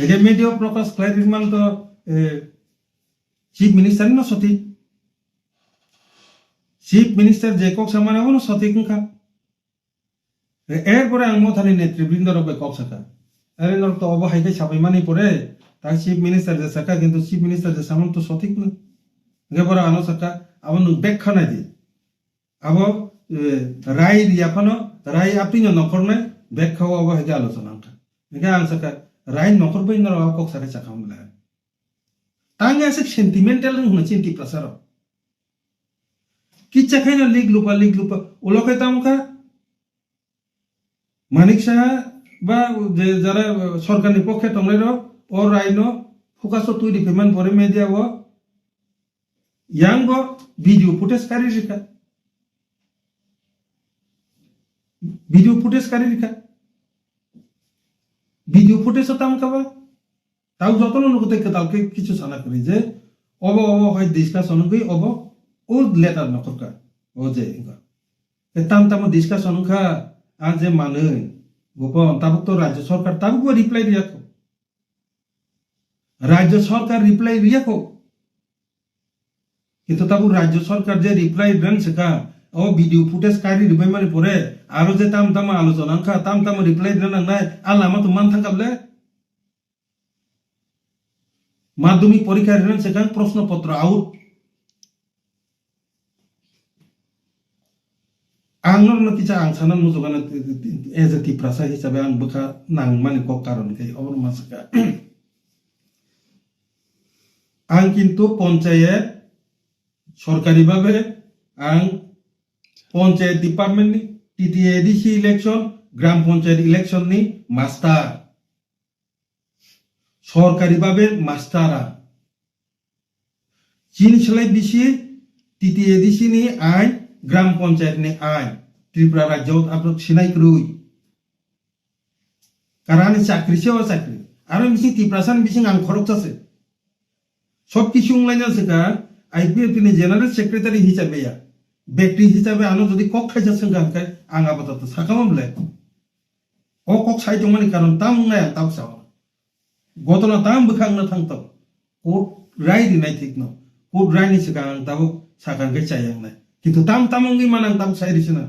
এই মিডিয়া প্রকাশ ক্লারিক মানে তো চিফ মিনিস্টার না সঠিক চিফ মিনিস্টার যে কক সামানে হবো সঠিক নখা এরপরে আং মথানি নেতৃবৃন্দ রবে কক সাকা আরে নর তো অবহাইকে সাবাই মানি পরে তাই চিফ মিনিস্টার যে সাকা কিন্তু চিফ মিনিস্টার যে সামান তো সঠিক না এবারে আনো সাকা আবার ব্যাখ্যা নাই দি আবো রায় রিয়াফানো রায় আপনি নকর নাই ব্যাখ্যা অবহাইকে আলোচনা আনকা একে আং সাকা রায় নকর বই নর কক সারে চাকা মিলা তাঙ্গে আছে সেন্টিমেন্টাল হন চিন্তি প্রসার কিচ্ছা খাই না লিগ লুপা ওলকে তামকা মানিক সাহা বা যে যারা সরকারের পক্ষে তংলাই ও রাইন ফোকাস তৈরি পেমেন্ট পরে মেডিয়া ও ইয়াং ভিডিও ফুটেজ কারি রেখা ভিডিও ফুটেজ তামকা বা তাও যতন লোকতে তালকে কিছু সানা করি যে অব হয় ডিসকাশন গই অব ও লেটার নকরকা ও যে তাম ডিসকাশন খা আ যে মানে গোপন তাবুক তো রাজ্য সরকার তাবুক রিপ্লাই রিয়াকো রাজ্য সরকার রিপ্লাই রিয়াকো কিন্তু তাবুক রাজ্য সরকার যে রিপ্লাই দেন সেকা ও ভিডিও ফুটেজ কারি রিবাই মানে পরে আরো যে তাম আলোচনা খা তাম রিপ্লাই দেন নাই আল্লাহ তো মান থাকাবলে মাধ্যমিক পরীক্ষার রেন সেখানে প্রশ্নপত্র আউট आंनर न किसा आं सानन मुजुगाना एज ए तिप्रासा हिसाबै आं बोखा नां माने क कारण kai अबर मासका आं किन्तु पंचायत सरकारी भाबे आं पंचायत डिपार्टमेंट नि टीटीएडीसी इलेक्शन ग्राम पंचायत इलेक्शन नि मास्टार सरकारी भाबे मास्टारा चीन सलाय बिसि टीटीएडीसी नि आइन ग्राम पंचायत ने आइन त्रिपुरा राज्य आपलोग सिनाई करुई कारण चाकरी से चाकरी आरो मिसिं त्रिपुरासान बिसिं आं खरक से सब किछु लाइना सेका आईपीएफ नि जनरल सेक्रेटारी हिसाबै या व्यक्ति हिसाबै आनो जदि कक खाइजा संगानखाय आं आबादत साखामले ओ कक साइ दंमानि कारण ताम नाय ताव साव गतना ताम बखांना थांतो कोर्ट राय दिनाय ठीक न कोर्ट राय नि सिगां ताबो साखानखाय चायांनाय কিন্তু তামঙ্গি মানাং তাম সাইরিছিনা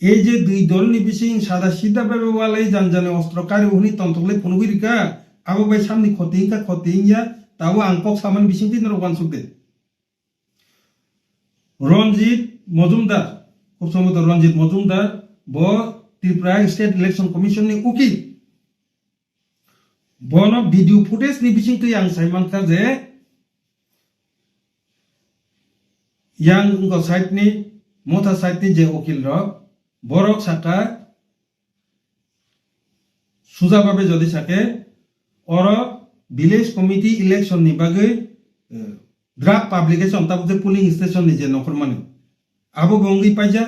এই যে দুই দল নিবিসিং সাদা সিধা ভাবে ওয়ালাই জানজানে অস্ত্রকারী উনি তন্তকলে ফনুগিরিকা আবো বাই সামনি খতিংয়া তাও আংকক সামান বিসিং দিন রগান সুকদে রঞ্জিত মজুমদার খুব সম্ভবত রঞ্জিত মজুমদার ব ত্রিপুরা স্টেট ইলেকশন কমিশন নি উকিল বন ভিডিও ফুটেজ নিবিসিং তুই আং সাইমানকা যে yang ko site ni motha site ni je okil ro borok saka suja babe jodi sake oro village committee election ni bage draft publication tab je polling station ni je nokor mani abo bongi paija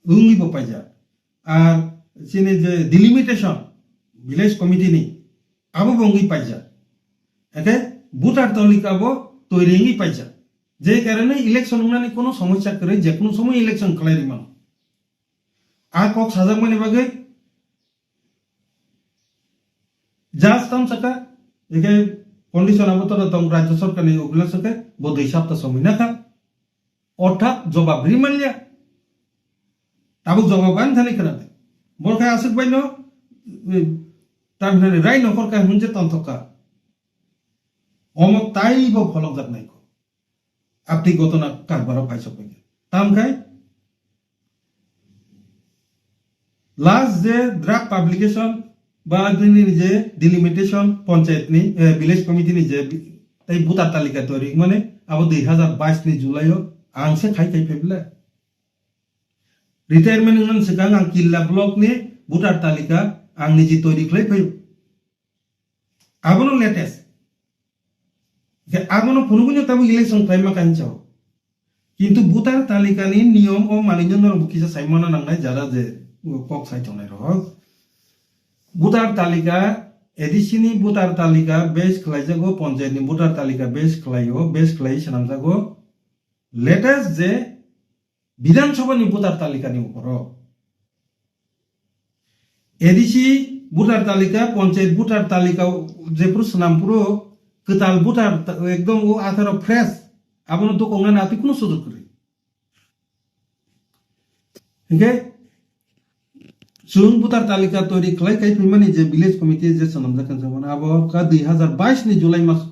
ungi bo paija ar sine je delimitation village committee ni abo bongi paija eke voter tolika bo toiringi paija যে কারণে election Unani কোনো সমস্যা করে যে কোনো সময় election খেলাই মান আ কক সাজাক মানে বাগে জাস্তাম সাকা একে কন্ডিশন আবতরা তং রাজ্য সরকার নি ওগুলা সাকে ব 2 সপ্তাহ সময় না খা অর্থাৎ জবাব রিমালিয়া তাবুক জবাব আন থানি করাতে বরখায় আসুক বাইনো তামিনানি রাই নকর কা হুনজে তন্তকা অমক তাইব ফলক জাত নাইকো আপনি গতনা কারবারও পাইছো কই তামখাই লাস্ট যে ড্রাফট পাবলিকেশন বা যে ডিলিমিটেশন পঞ্চায়েতনি ভিলেজ কমিটিনি যে তাই ভোটার তালিকা তৈরি মানে আবার 2022 ni जुलाइआव आंसे खाइ फेबले रिटायरमेंट उन सिगां आं किल्ला ब्लक नि भोटार तालिका आं निजि तैरि खाइ फै आबनो लेटेस्ट के आबनो फुनुगुनो ताबु इलेक्शन टाइम मा कानचाव किन्तु भोटार तालिका नि नियम ओ मानिनो बुकिसा साइमना नांनाय जारा जे कक साइथनाय रह भोटार तालिका एडिसिनि भोटार तालिका बेस खलाइजागो पन्चायतनि भोटार तालिका बेस खलायो बेस खलाइ सनामजागो लेटेस्ट जे विधानसभानि भोटार तालिकानि उपरो एडिसि भोटार तालिका पन्चायत भोटार तालिका जेपुर सनामपुरो कताल भोटार एकदम वो आथारो फ्रेश आबनो तो कंगना नाति कुनो सुजुग करि ओके जों भोटार तालिका तैरि खालाय खाइ फैमानि जे विलेज कमिटि जे सनामजाखान जामान आबो का 2022 नि जुलाइ मास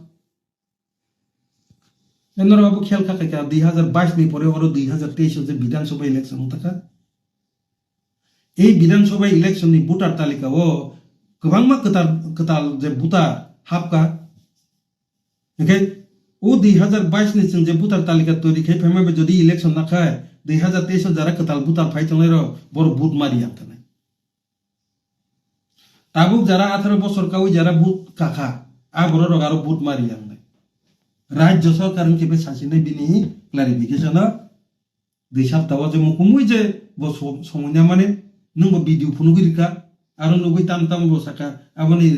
एनर आबो खेल खाखाय 2022 नि परे और 2023 जे विधानसभा इलेक्शन होताका এই বিধানসভা ইলেকশন नि भोटार तालिका ओ गोबांमा कताल जे भोटार हाबका ओके ओ 2022 नि जों जे भोटार तालिका तैरि खाइ फैमाबे जदि इलेक्शन नाखाय 2023 जारा कताल भोटार फाइथंनाय र बर भोट मारि आंथानाय ताबुक जारा 18 বছর কাউই যারা ভোট কাকা আবর রগারো ভোট মারি আননাय রাজ্য সরকারनि কেবে সাসিনাय बिनि क्लारिफिकेशना दुइ सप्ताह जे मुकुमुइ जे बो समयना माने नंबो भिडिअ फुनुगिरिका आरो नगै ताम ताम बसाका आबनि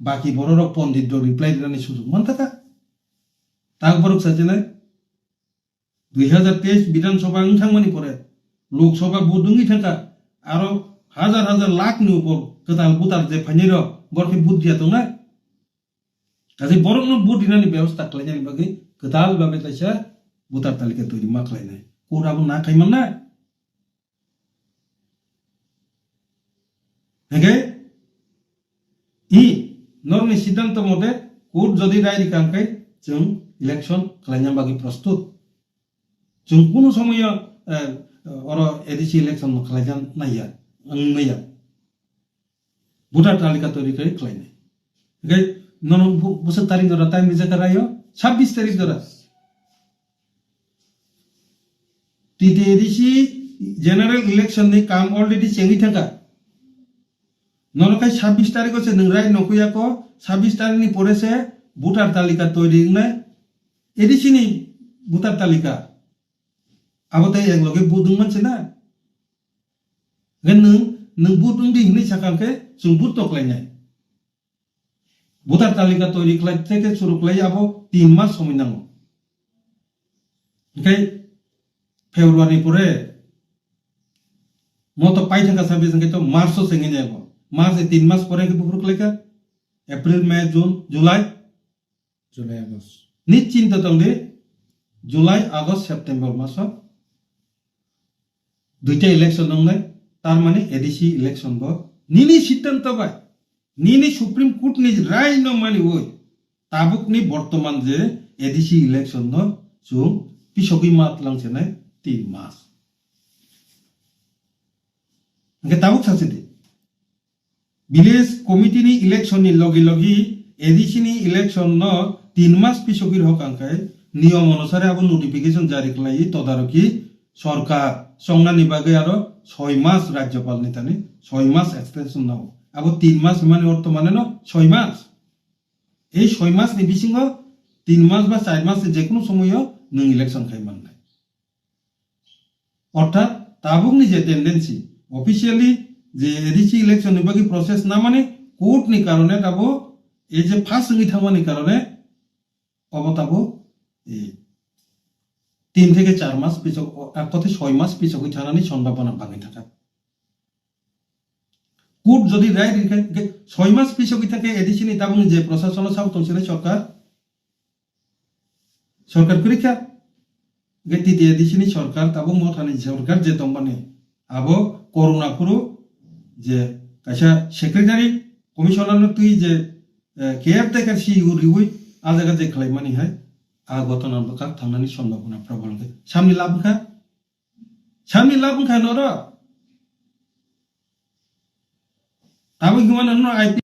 बाकी बररक पण्डित द रिप्लाइ दिनानि सुजुग मानताका तागबरक सासिनाय 2023 विधानसभा नोंथांमोननि परे लोकसभा भोट दंनि थाका आरो हजार हजार लाख नि ऊपर कताल भोटार जे फाइनेर बरके भोट दिया दंना गासै बरकनो भोट दिनानि व्यवस्था खालायनायनि बागै कताल बाबे ताइसा भोटार तालिका तैरि मा खालायनाय कोराबो ना खायमानना हेगे इ नरनि सिद्धांत मते कोर्ट जदि राय रिखांखाय जों इलेक्शन खालायना बागै प्रस्तुत जों कोनो समय और एडिसि इलेक्शन खालायना नाया नैया भोटार तालिका तैरि खालायनाय ओके नन बोसोर तारिख जरा टाइम रिजाका रायो 26 तारिख जरा टीटीएडीसी जनरल इलेक्शन नि काम अलरेडी चेंगि थाका ननखाय 26 तारिख से नों राय नखुयाको 26 तारिख नि परे से भोटार तालिका तैरि नै एडिसि नि भोटार तालिका आबोताय एकलगे बुदुं मानसिना गन नों बुदुं दि हिनि साखांखे जों बुद तकलायनाय भोटार तालिका तैरि खालाय থেকে শুরু खालाय आबो 3 मास समय नांगौ ओके फेब्रुवारि परे मतो पाइ थाका साबे संगे तो मार्च सेंगे जाबो मार्च 3 मास परे के बुफुर खालायका एप्रिल मे जून जुलाई আগস্ট निश्चिंत दंदे जुलाई आगस्ट सेप्टेम्बर मास दुइटा इलेक्शन दंनाय तार माने एडिसि इलेक्शन बो निनि सिद्धांत बाय निनि सुप्रीम कोर्ट नि राय न मानि ओय ताबुक नि बर्तमान जे एडिसि इलेक्शन न जों पिसगि मात लांसेनाय 3 मास के ताबुक सासे दे विलेज कमिटी नि इलेक्शन नि लगी लगी एडिसि नि इलेक्शन न 3 मास पिसगिर हकांखाय नियम अनुसारे अब नोटिफिकेशन जारी खालाय तदारकी सरकार संनानि बागै आरो 6 मास राज्यपाल नि तानि 6 मास एक्सटेंशन नाव अब 3 मास माने अर्थ माने न 6 मास এই 6 मास नि बिसिङाव 3 मास बा 4 मास जे कोनो समयो नों इलेक्शन खायमाननाय अर्थात ताबुकनि जे टेंडेंसी ऑफिशियली जे एडिसि इलेक्शन नि बागै प्रोसेस ना माने कोर्ट नि कारणे दाबो ए जे फास्ट नि थांमानि कारणे अबताबो 3 থেকে 4 मास पिछक एक कथे 6 मास पिछक थानानि सम्भावना बाङै थाका कोर्ट जदि राय दिखाय 6 मास पिछक थाके एडिसि नि ताबुनि जे प्रशासन साव तंसिनाय सरकार करिखा गेटिति एडिसि नि सरकार ताबु मथानि सरकार जे दंबानि आबो कोरोना पुरु जे कायसा सेक्रेटारि कमिशनार तुइ जे केयार टेकार सीईओ रिउइ आजागा जे खालामनानैहाय गथना बका थांनानै सम्भावना प्रबल सामनि लाबोखा नर आबो गमान आइपि